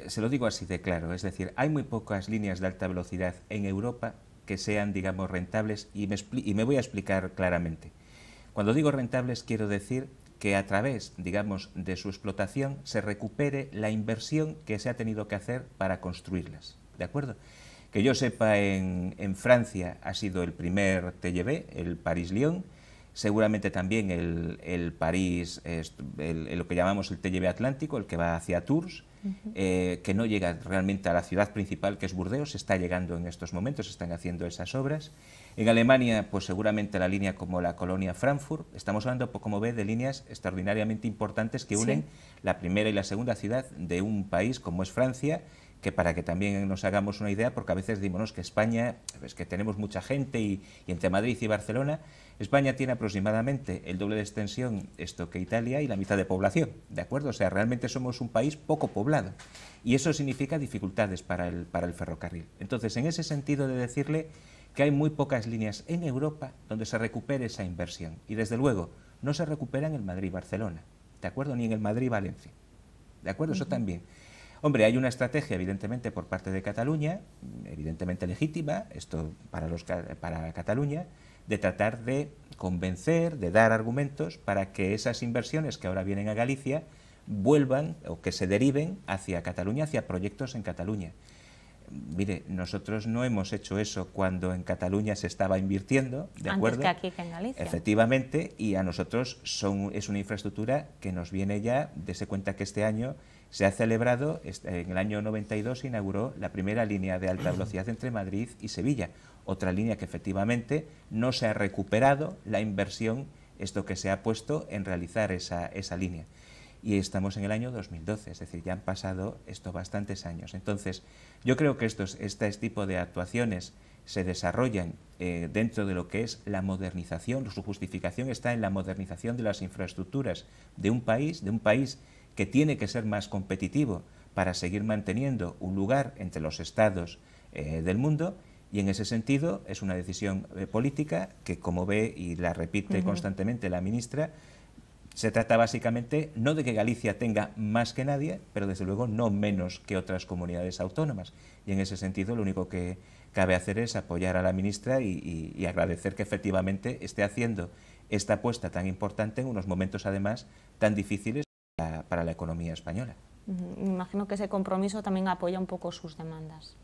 se lo digo así de claro, es decir, hay muy pocas líneas de alta velocidad en Europa que sean, digamos, rentables, y me voy a explicar claramente. Cuando digo rentables quiero decir que a través, digamos, de su explotación se recupere la inversión que se ha tenido que hacer para construirlas, ¿de acuerdo? Que yo sepa, en Francia ha sido el primer TGV, el París-Lyon, seguramente también el París, lo que llamamos el TGV Atlántico, el que va hacia Tours, que no llega realmente a la ciudad principal, que es Burdeos. Está llegando en estos momentos, están haciendo esas obras. En Alemania, pues seguramente la línea como la Colonia Frankfurt. Estamos hablando, como ve, de líneas extraordinariamente importantes que unen la primera y la segunda ciudad de un país como es Francia, que para que también nos hagamos una idea, porque a veces decimos que España, es que tenemos mucha gente y entre Madrid y Barcelona, España tiene aproximadamente el doble de extensión esto que Italia y la mitad de población, ¿de acuerdo? O sea, realmente somos un país poco poblado y eso significa dificultades para el ferrocarril. Entonces, en ese sentido de decirle que hay muy pocas líneas en Europa donde se recupere esa inversión y desde luego no se recupera en el Madrid-Barcelona, ¿de acuerdo? Ni en el Madrid-Valencia, ¿de acuerdo? Eso también. Hombre, hay una estrategia, evidentemente, por parte de Cataluña, evidentemente legítima, esto para Cataluña, de tratar de convencer, de dar argumentos para que esas inversiones que ahora vienen a Galicia vuelvan o que se deriven hacia Cataluña, hacia proyectos en Cataluña. Mire, nosotros no hemos hecho eso cuando en Cataluña se estaba invirtiendo, ¿de acuerdo? Antes que aquí, que en Galicia. Efectivamente, y a nosotros es una infraestructura que nos viene ya, dese cuenta que este año se ha celebrado, en el año 92 se inauguró la primera línea de alta velocidad entre Madrid y Sevilla, otra línea que efectivamente no se ha recuperado la inversión, esto que se ha puesto en realizar esa línea. Y estamos en el año 2012, es decir, ya han pasado bastantes años. Entonces, yo creo que este tipo de actuaciones se desarrollan dentro de lo que es la modernización, su justificación está en la modernización de las infraestructuras de un país que tiene que ser más competitivo para seguir manteniendo un lugar entre los estados del mundo, y en ese sentido es una decisión política que, como ve y la repite constantemente la ministra, se trata básicamente no de que Galicia tenga más que nadie, pero desde luego no menos que otras comunidades autónomas, y en ese sentido lo único que cabe hacer es apoyar a la ministra y agradecer que efectivamente esté haciendo esta apuesta tan importante en unos momentos además tan difíciles para la economía española. Me imagino que ese compromiso también apoya un poco sus demandas.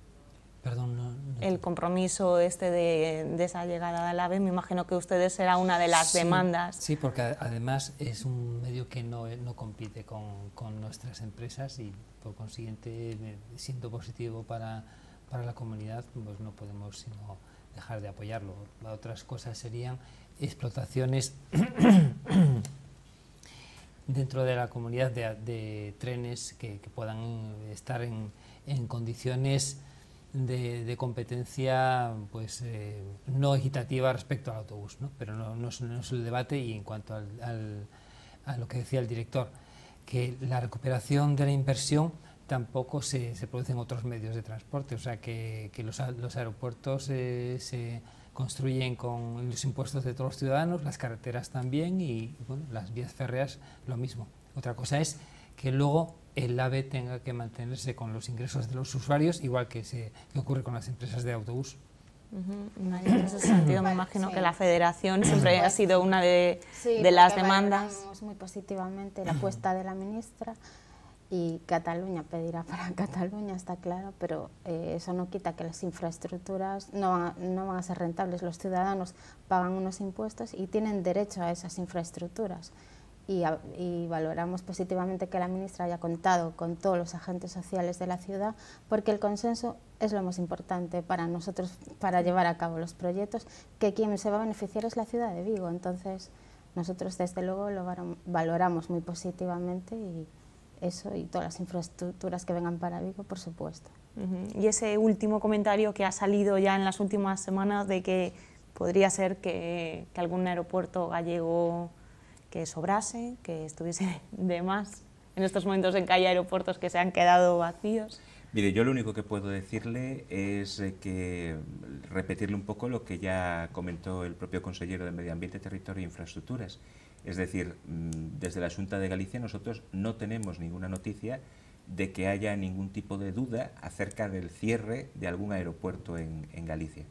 Perdón, el compromiso de esa llegada al AVE, me imagino que ustedes será una de las demandas. Sí, porque además es un medio que no compite con nuestras empresas y por consiguiente, siendo positivo para la comunidad, pues no podemos sino dejar de apoyarlo. Otras cosas serían explotaciones dentro de la comunidad de trenes que puedan estar en condiciones de competencia pues no equitativa respecto al autobús, ¿no? Pero no es el debate. Y en cuanto a lo que decía el director, que la recuperación de la inversión tampoco se produce en otros medios de transporte, o sea que los aeropuertos se construyen con los impuestos de todos los ciudadanos, las carreteras también y bueno, las vías férreas lo mismo. Otra cosa es que luego el AVE tenga que mantenerse con los ingresos de los usuarios, igual que ocurre con las empresas de autobús. En ese sentido me imagino que la Federación siempre ha sido una de las demandas. Valoramos muy positivamente la apuesta de la ministra y Cataluña pedirá para Cataluña, está claro, pero eso no quita que las infraestructuras no van a ser rentables. Los ciudadanos pagan unos impuestos y tienen derecho a esas infraestructuras. Y valoramos positivamente que la ministra haya contado con todos los agentes sociales de la ciudad, porque el consenso es lo más importante para nosotros, para llevar a cabo los proyectos, que quien se va a beneficiar es la ciudad de Vigo. Entonces, nosotros desde luego lo valoramos muy positivamente y eso y todas las infraestructuras que vengan para Vigo, por supuesto. Y ese último comentario que ha salido ya en las últimas semanas de que podría ser que algún aeropuerto gallego que sobrase, que estuviese de más en estos momentos en que hay aeropuertos que se han quedado vacíos. Mire, yo lo único que puedo decirle es repetirle un poco lo que ya comentó el propio consejero de Medio Ambiente, Territorio e Infraestructuras. Es decir, desde la Xunta de Galicia nosotros no tenemos ninguna noticia de que haya ningún tipo de duda acerca del cierre de algún aeropuerto en Galicia.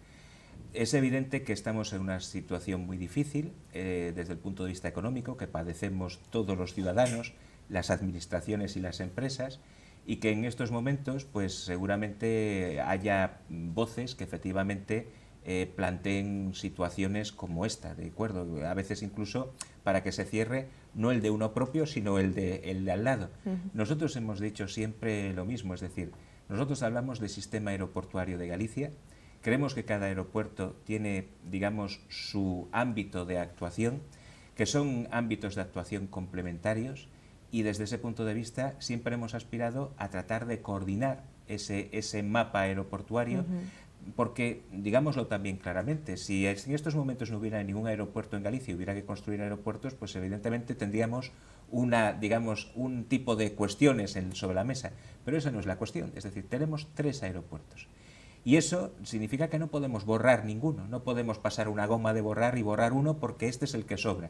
Es evidente que estamos en una situación muy difícil desde el punto de vista económico, que padecemos todos los ciudadanos, las administraciones y las empresas, y que en estos momentos pues seguramente haya voces que efectivamente planteen situaciones como esta, ¿de acuerdo? A veces incluso para que se cierre no el de uno propio, sino el de al lado. Nosotros hemos dicho siempre lo mismo, es decir, nosotros hablamos del sistema aeroportuario de Galicia, creemos que cada aeropuerto tiene, digamos, su ámbito de actuación, que son ámbitos de actuación complementarios, y desde ese punto de vista siempre hemos aspirado a tratar de coordinar ese mapa aeroportuario, porque, digámoslo también claramente, si en estos momentos no hubiera ningún aeropuerto en Galicia y hubiera que construir aeropuertos, pues evidentemente tendríamos digamos, un tipo de cuestiones sobre la mesa, pero esa no es la cuestión, es decir, tenemos 3 aeropuertos. Y eso significa que no podemos borrar ninguno, no podemos pasar una goma de borrar y borrar uno porque este es el que sobra.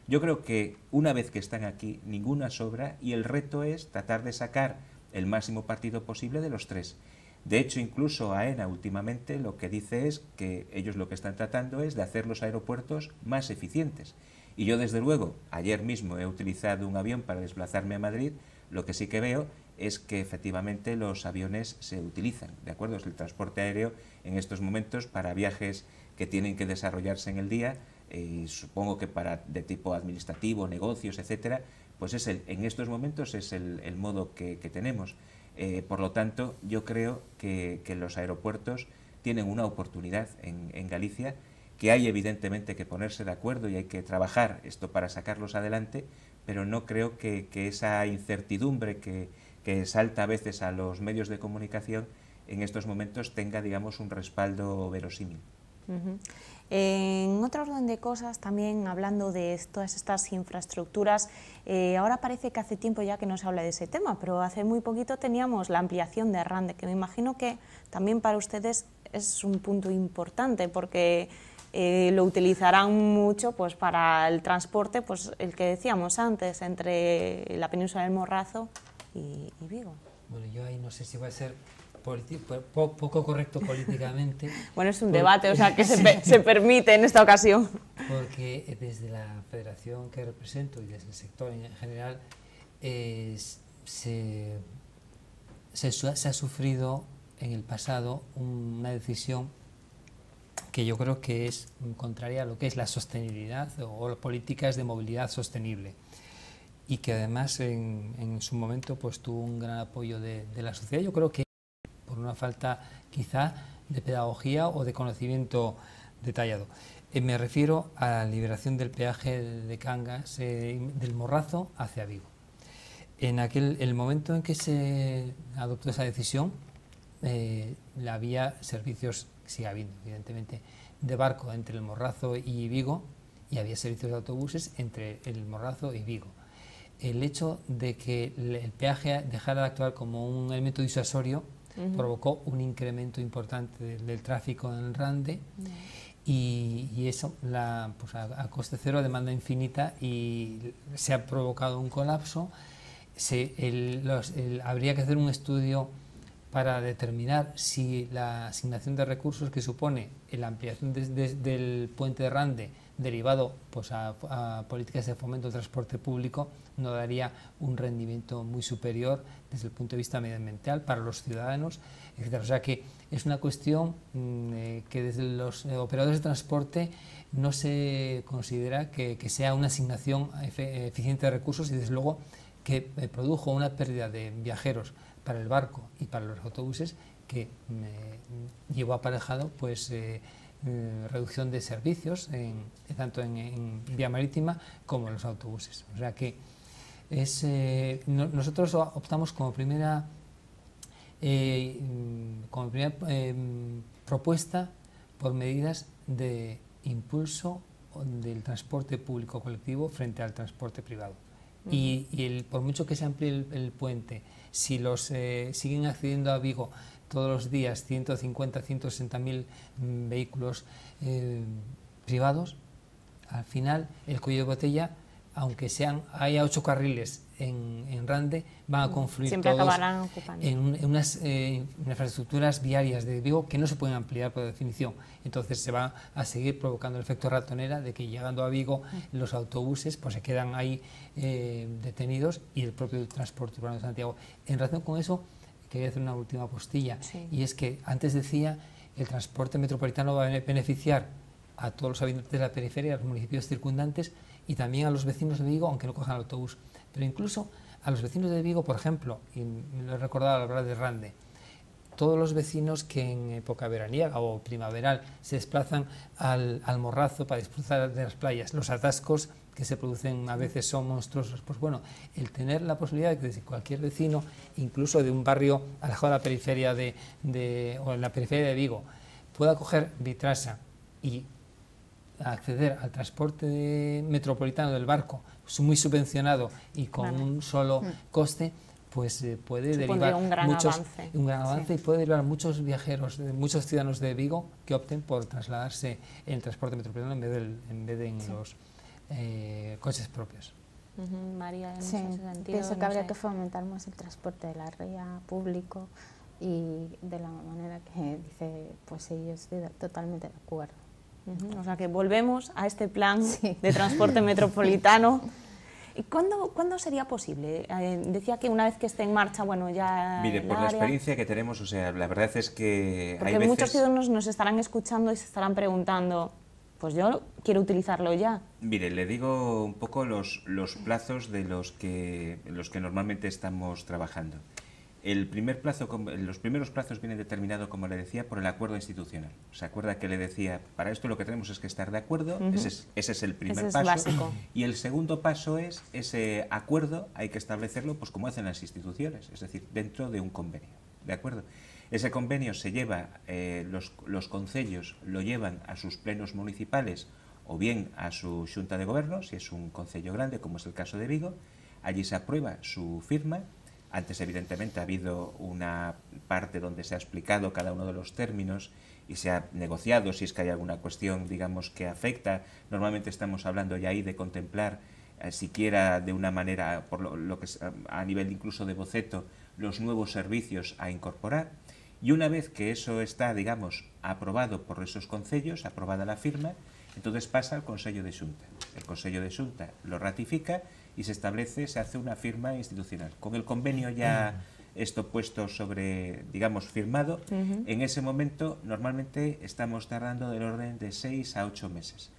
Yo creo que una vez que están aquí, ninguna sobra, y el reto es tratar de sacar el máximo partido posible de los 3. De hecho, incluso AENA últimamente lo que dice es que ellos lo que están tratando es de hacer los aeropuertos más eficientes. Y yo, desde luego, ayer mismo he utilizado un avión para desplazarme a Madrid, lo que sí que veo es que efectivamente los aviones se utilizan, ¿de acuerdo? Es el transporte aéreo en estos momentos para viajes que tienen que desarrollarse en el día, y supongo que de tipo administrativo, negocios, etcétera, pues en estos momentos es el modo que tenemos. Por lo tanto, yo creo que los aeropuertos tienen una oportunidad en Galicia, que hay evidentemente que ponerse de acuerdo y hay que trabajar esto para sacarlos adelante, pero no creo que esa incertidumbre que salta a veces a los medios de comunicación en estos momentos tenga, digamos, un respaldo verosímil. En otro orden de cosas, también hablando de todas estas infraestructuras, ahora parece que hace tiempo ya que no se habla de ese tema, pero hace muy poquito teníamos la ampliación de Rande, que me imagino que también para ustedes es un punto importante, porque lo utilizarán mucho pues, para el transporte, pues el que decíamos antes, entre la península del Morrazo y Vigo. Bueno, yo ahí no sé si va a ser poco correcto políticamente. Bueno, es un debate, o sea, que se permite en esta ocasión. Porque desde la federación que represento y desde el sector en general se ha sufrido en el pasado una decisión que yo creo que es contraria a lo que es la sostenibilidad o las políticas de movilidad sostenible, y que además en su momento pues tuvo un gran apoyo de la sociedad. Yo creo que por una falta quizá de pedagogía o de conocimiento detallado. Me refiero a la liberación del peaje de Cangas del Morrazo hacia Vigo. En el momento en que se adoptó esa decisión, había servicios, sigue habiendo evidentemente, de barco entre el Morrazo y Vigo, y había servicios de autobuses entre el Morrazo y Vigo. El hecho de que el peaje dejara de actuar como un elemento disuasorio provocó un incremento importante del tráfico en el Rande, y eso pues a coste cero, a demanda infinita, y se ha provocado un colapso. Habría que hacer un estudio para determinar si la asignación de recursos que supone la ampliación del puente de Rande derivado pues a políticas de fomento del transporte público no daría un rendimiento muy superior desde el punto de vista medioambiental para los ciudadanos, etc. O sea que es una cuestión que desde los operadores de transporte no se considera que sea una asignación eficiente de recursos, y desde luego que produjo una pérdida de viajeros para el barco y para los autobuses que llevó aparejado pues reducción de servicios tanto en vía marítima como en los autobuses. O sea que nosotros optamos como primera propuesta por medidas de impulso del transporte público colectivo frente al transporte privado. Y por mucho que se amplíe el puente, si siguen accediendo a Vigo todos los días 150, 160.000 vehículos privados, al final el cuello de botella, aunque haya 8 carriles en Rande, van a confluir siempre todos acabarán ocupando en unas infraestructuras viarias de Vigo que no se pueden ampliar por definición. Entonces se va a seguir provocando el efecto ratonera de que llegando a Vigo los autobuses pues se quedan ahí detenidos, y el propio transporte urbano de Santiago. En relación con eso quería hacer una última postilla, y es que antes decía el transporte metropolitano va a beneficiar a todos los habitantes de la periferia, a los municipios circundantes y también a los vecinos de Vigo, aunque no cojan el autobús. Pero incluso a los vecinos de Vigo, por ejemplo, y me lo he recordado al hablar de Rande, todos los vecinos que en época veraniega o primaveral se desplazan al Morrazo para disfrutar de las playas, los atascos que se producen a veces son monstruosos. Pues bueno, el tener la posibilidad de que cualquier vecino, incluso de un barrio alejado de la periferia o en la periferia de Vigo, pueda coger Vitrasa y acceder al transporte metropolitano del barco, muy subvencionado y con un solo coste, pues puede derivar un gran avance y puede derivar muchos viajeros, muchos ciudadanos de Vigo que opten por trasladarse en el transporte metropolitano en vez de en los coches propios. María, en sí, ese sentido, pienso que habría que fomentar más el transporte de la ría público y de la manera que dice, pues sí, yo estoy totalmente de acuerdo. O sea que volvemos a este plan de transporte metropolitano. ¿Y cuándo sería posible? Decía que una vez que esté en marcha, bueno, ya... Mire, por la experiencia que tenemos, o sea, la verdad es que porque hay veces... muchos ciudadanos nos estarán escuchando y se estarán preguntando, pues yo quiero utilizarlo ya. Mire, le digo un poco los plazos de los que normalmente estamos trabajando. Los primeros plazos vienen determinados, como le decía, por el acuerdo institucional. ¿Se acuerda que le decía, para esto lo que tenemos es que estar de acuerdo? Ese es el primer paso. Básico. Y el segundo paso es, ese acuerdo hay que establecerlo pues como hacen las instituciones, es decir, dentro de un convenio. ¿De acuerdo? Ese convenio se lleva, los concellos lo llevan a sus plenos municipales o bien a su xunta de gobierno, si es un concello grande, como es el caso de Vigo. Allí se aprueba su firma. Antes, evidentemente, ha habido una parte donde se ha explicado cada uno de los términos y se ha negociado si es que hay alguna cuestión, digamos, que afecta. Normalmente estamos hablando ya ahí de contemplar, siquiera de una manera, por lo que a nivel incluso de boceto, los nuevos servicios a incorporar. Y una vez que eso está, digamos, aprobado por esos concellos, aprobada la firma, entonces pasa al Consello de Xunta. El Consello de Xunta lo ratifica y se hace una firma institucional. Con el convenio ya esto puesto sobre, digamos, firmado, en ese momento normalmente estamos tardando del orden de 6 a 8 meses.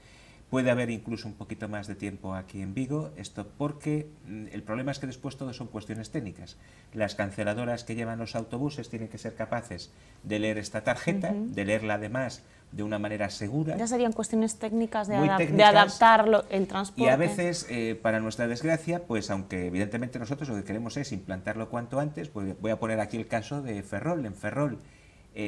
Puede haber incluso un poquito más de tiempo aquí en Vigo, esto porque el problema es que después todo son cuestiones técnicas. Las canceladoras que llevan los autobuses tienen que ser capaces de leer esta tarjeta, de leerla además de una manera segura. Ya serían cuestiones técnicas de adaptar el transporte. Y a veces, para nuestra desgracia, pues aunque evidentemente nosotros lo que queremos es implantarlo cuanto antes, pues voy a poner aquí el caso de Ferrol. En Ferrol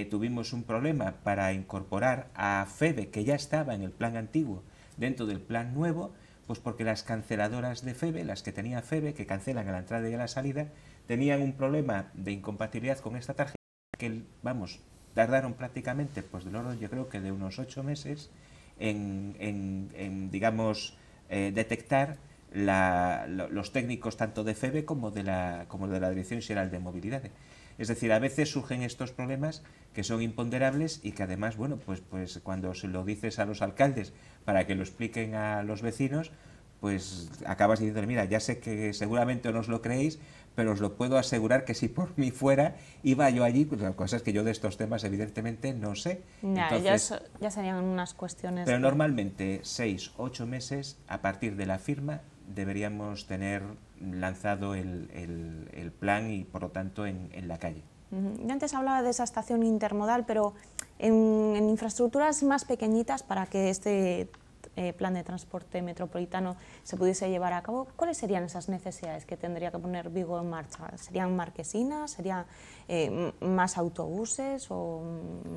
tuvimos un problema para incorporar a FEVE, que ya estaba en el plan antiguo, dentro del plan nuevo, pues porque las canceladoras de FEVE, las que tenía FEVE, que cancelan a la entrada y a la salida, tenían un problema de incompatibilidad con esta tarjeta, que, vamos, tardaron prácticamente, pues del orden, yo creo que de unos 8 meses, en digamos, detectar los técnicos tanto de FEVE como de la Dirección Xeral de Movilidad. Es decir, a veces surgen estos problemas que son imponderables y que además, bueno, pues cuando se lo dices a los alcaldes para que lo expliquen a los vecinos, pues acabas diciendo, mira, ya sé que seguramente no os lo creéis, pero os lo puedo asegurar que si por mí fuera, iba yo allí, pues la cosa es que yo de estos temas evidentemente no sé. Entonces, ya serían unas cuestiones... Pero normalmente 6, 8 meses a partir de la firma deberíamos tener lanzado el plan y por lo tanto en la calle. Yo antes hablaba de esa estación intermodal, pero en infraestructuras más pequeñitas para que este plan de transporte metropolitano se pudiese llevar a cabo, ¿cuáles serían esas necesidades que tendría que poner Vigo en marcha? ¿Serían marquesinas? ¿Serían más autobuses o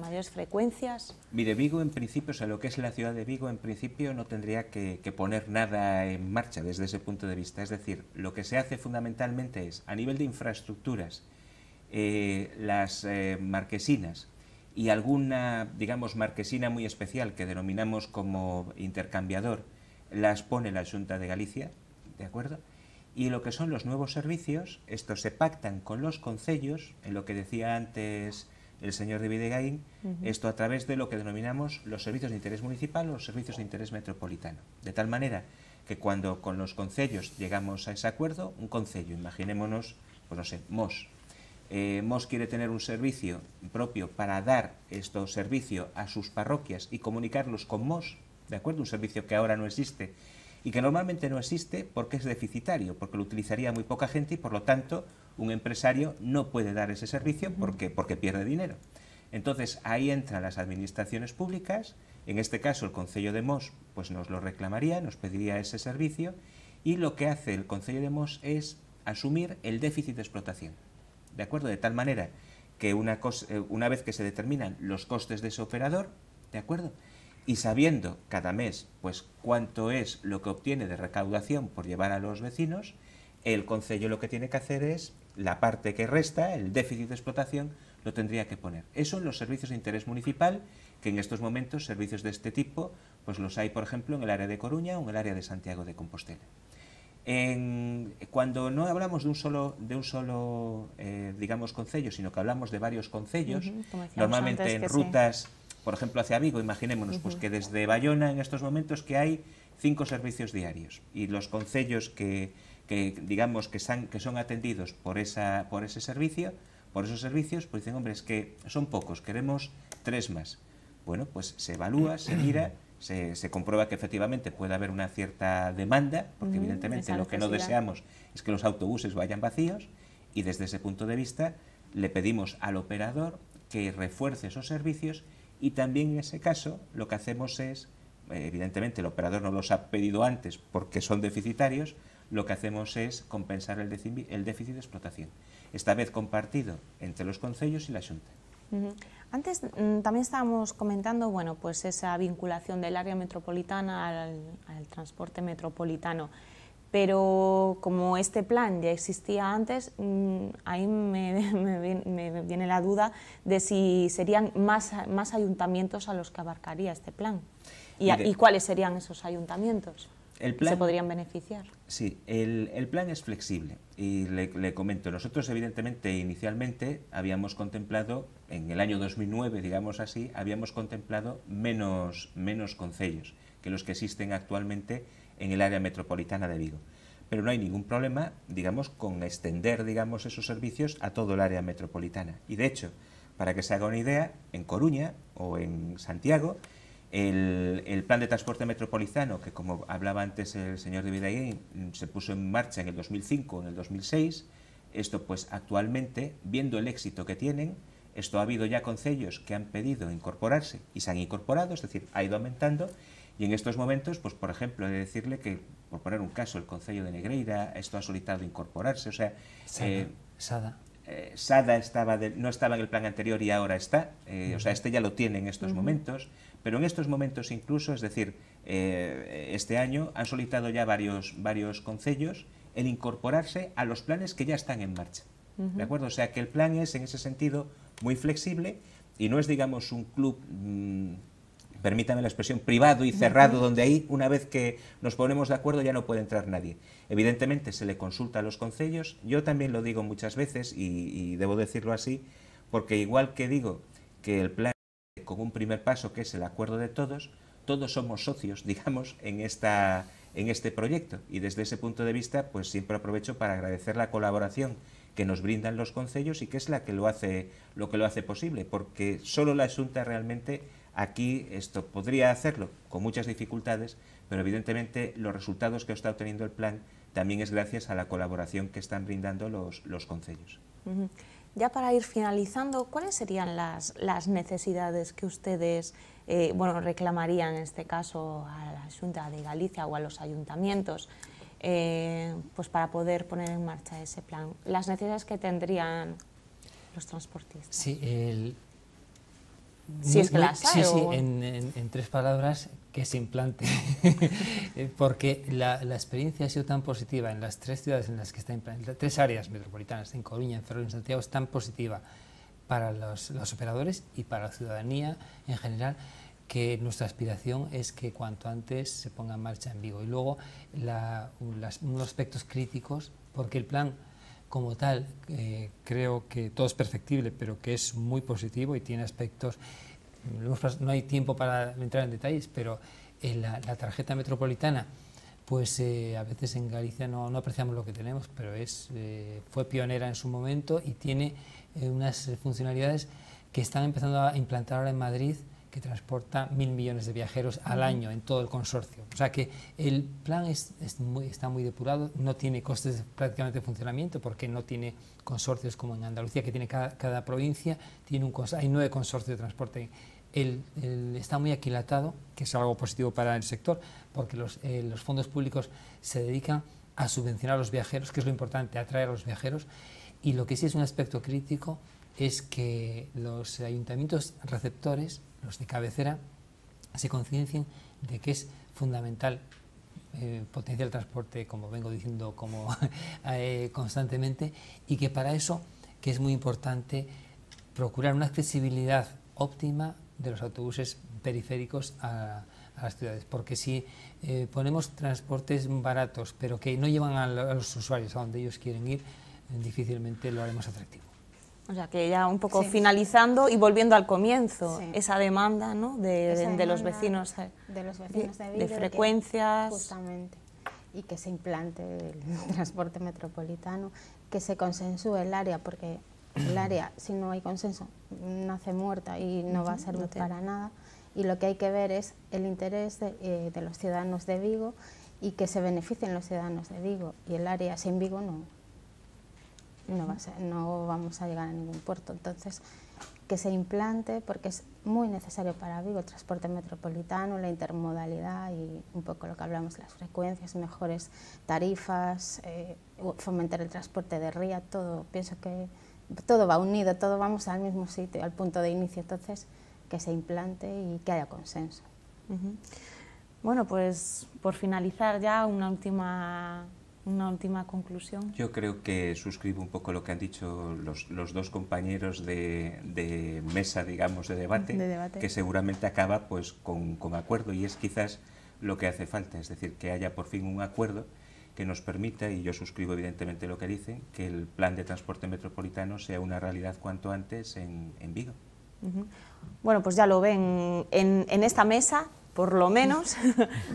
mayores frecuencias? Mire, Vigo en principio, o sea, lo que es la ciudad de Vigo en principio no tendría que poner nada en marcha desde ese punto de vista. Es decir, lo que se hace fundamentalmente es, a nivel de infraestructuras, las marquesinas y alguna, digamos, marquesina muy especial que denominamos como intercambiador, las pone la Xunta de Galicia, ¿de acuerdo? Y lo que son los nuevos servicios, estos se pactan con los concellos, en lo que decía antes el señor de Videgaín, esto a través de lo que denominamos los servicios de interés municipal o los servicios de interés metropolitano. De tal manera que cuando con los concellos llegamos a ese acuerdo, un concello, imaginémonos, pues no sé, Mos, Mos quiere tener un servicio propio para dar este servicio a sus parroquias y comunicarlos con Mos, ¿de acuerdo? Un servicio que ahora no existe y que normalmente no existe porque es deficitario, porque lo utilizaría muy poca gente y por lo tanto un empresario no puede dar ese servicio porque pierde dinero. Entonces ahí entran las administraciones públicas, en este caso el Concello de Mos pues nos lo reclamaría, nos pediría ese servicio y lo que hace el Concello de Mos es asumir el déficit de explotación, ¿de acuerdo? De tal manera que una vez que se determinan los costes de ese operador, ¿de acuerdo? Y sabiendo cada mes pues cuánto es lo que obtiene de recaudación por llevar a los vecinos, el Concello lo que tiene que hacer es la parte que resta, el déficit de explotación, lo tendría que poner. Eso en los servicios de interés municipal, que en estos momentos servicios de este tipo pues los hay, por ejemplo, en el área de Coruña o en el área de Santiago de Compostela. Cuando no hablamos de un solo digamos, concello, sino que hablamos de varios concellos, normalmente en rutas, por ejemplo, hacia Vigo, imaginémonos pues que desde Bayona en estos momentos que hay 5 servicios diarios y los concellos que digamos que son atendidos por esos servicios, pues dicen, hombre, es que son pocos, queremos 3 más. Bueno, pues se evalúa, se mira, se comprueba que efectivamente puede haber una cierta demanda, porque evidentemente lo que no deseamos es que los autobuses vayan vacíos, y desde ese punto de vista le pedimos al operador que refuerce esos servicios, y también en ese caso lo que hacemos es, evidentemente el operador no los ha pedido antes porque son deficitarios, lo que hacemos es compensar el déficit de explotación, esta vez compartido entre los concellos y la Xunta. Antes también estábamos comentando, bueno, pues esa vinculación del área metropolitana al transporte metropolitano, pero como este plan ya existía antes, ahí me viene la duda de si serían más ayuntamientos a los que abarcaría este plan. ¿Y cuáles serían esos ayuntamientos que se podrían beneficiar? Sí, el plan es flexible y le comento, nosotros evidentemente inicialmente habíamos contemplado, en el año 2009, digamos así, habíamos contemplado menos concellos que los que existen actualmente en el área metropolitana de Vigo. Pero no hay ningún problema, digamos, con extender, digamos, esos servicios a todo el área metropolitana. Y de hecho, para que se haga una idea, en Coruña o en Santiago, el plan de transporte metropolitano, que como hablaba antes el señor David Aguín, se puso en marcha en el 2005 o en el 2006, esto pues actualmente, viendo el éxito que tienen, esto ha habido ya concellos que han pedido incorporarse y se han incorporado, es decir, ha ido aumentando, y en estos momentos, pues por ejemplo, he de decirle que, por poner un caso, el concello de Negreira, esto ha solicitado incorporarse, o sea... Sada. Sada no estaba en el plan anterior y ahora está, o sea, este ya lo tiene en estos momentos, pero en estos momentos incluso, es decir, este año han solicitado ya varios concellos el incorporarse a los planes que ya están en marcha, ¿de acuerdo? O sea, que el plan es, en ese sentido, muy flexible y no es, digamos, un club... permítame la expresión, privado y cerrado, donde ahí, una vez que nos ponemos de acuerdo, ya no puede entrar nadie. Evidentemente, se le consulta a los concellos, yo también lo digo muchas veces, y debo decirlo así, porque igual que digo que el plan, con un primer paso, que es el acuerdo de todos somos socios, digamos, en este proyecto, y desde ese punto de vista, pues siempre aprovecho para agradecer la colaboración que nos brindan los concellos y que es lo que lo hace posible, porque solo la Xunta realmente... Aquí esto podría hacerlo con muchas dificultades, pero evidentemente los resultados que está obteniendo el plan también es gracias a la colaboración que están brindando los concellos. Ya para ir finalizando, ¿cuáles serían las necesidades que ustedes reclamarían en este caso a la Xunta de Galicia o a los ayuntamientos pues para poder poner en marcha ese plan? Las necesidades que tendrían los transportistas. Sí, si es que las hay. Sí, en 3 palabras, que se implante, porque la experiencia ha sido tan positiva en las 3 ciudades en las que está implantada, 3 áreas metropolitanas, en Coruña, en Ferrol y en Santiago, es tan positiva para los operadores y para la ciudadanía en general, que nuestra aspiración es que cuanto antes se ponga en marcha en Vigo. Y luego unos aspectos críticos, porque el plan como tal, creo que todo es perfectible, pero que es muy positivo y tiene aspectos, no hay tiempo para entrar en detalles, pero la tarjeta metropolitana pues a veces en Galicia no apreciamos lo que tenemos, pero fue pionera en su momento y tiene unas funcionalidades que están empezando a implantar ahora en Madrid, que transporta 1.000 millones de viajeros al año en todo el consorcio. O sea que el plan está muy depurado, no tiene costes prácticamente de funcionamiento porque no tiene consorcios como en Andalucía, que tiene cada provincia, hay 9 consorcios de transporte. Está muy aquilatado, que es algo positivo para el sector, porque los fondos públicos se dedican a subvencionar a los viajeros, que es lo importante, atraer a los viajeros, y lo que sí es un aspecto crítico es que los ayuntamientos receptores, los de cabecera, se conciencien de que es fundamental potenciar el transporte, como vengo diciendo constantemente, y que para eso que es muy importante procurar una accesibilidad óptima de los autobuses periféricos a las ciudades, porque si ponemos transportes baratos pero que no llevan a los usuarios a donde ellos quieren ir, difícilmente lo haremos atractivo. O sea, que ya un poco finalizando y volviendo al comienzo, esa demanda, ¿no? de los vecinos de frecuencias. Justamente, y que se implante el transporte metropolitano, que se consensúe el área, porque el área, si no hay consenso, nace muerta y no va a servir para nada, y lo que hay que ver es el interés de los ciudadanos de Vigo y que se beneficien los ciudadanos de Vigo, y el área sin Vigo no vamos a llegar a ningún puerto. Entonces, que se implante, porque es muy necesario para Vigo el transporte metropolitano, la intermodalidad y un poco lo que hablamos, las frecuencias, mejores tarifas, fomentar el transporte de ría, todo, pienso que todo va unido, todo vamos al mismo sitio, al punto de inicio. Entonces, que se implante y que haya consenso. Bueno, pues por finalizar ya una última conclusión. Yo creo que suscribo un poco lo que han dicho los dos compañeros de mesa, digamos, de debate, que seguramente acaba pues con acuerdo, y es quizás lo que hace falta, es decir, que haya por fin un acuerdo que nos permita, y yo suscribo evidentemente lo que dicen, que el plan de transporte metropolitano sea una realidad cuanto antes en Vigo. Bueno, pues ya lo ven, en esta mesa, por lo menos,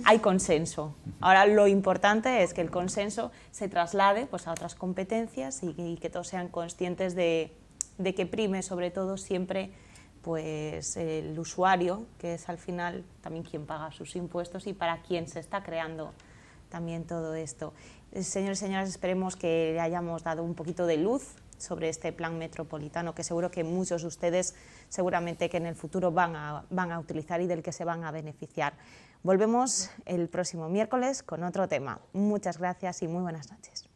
hay consenso. Ahora lo importante es que el consenso se traslade pues, a otras competencias y que todos sean conscientes de que prime sobre todo siempre pues, el usuario, que es al final también quien paga sus impuestos y para quien se está creando también todo esto. Señores y señoras, esperemos que le hayamos dado un poquito de luz sobre este plan metropolitano, que seguro que muchos de ustedes seguramente que en el futuro van a utilizar y del que se van a beneficiar. Volvemos el próximo miércoles con otro tema. Muchas gracias y muy buenas noches.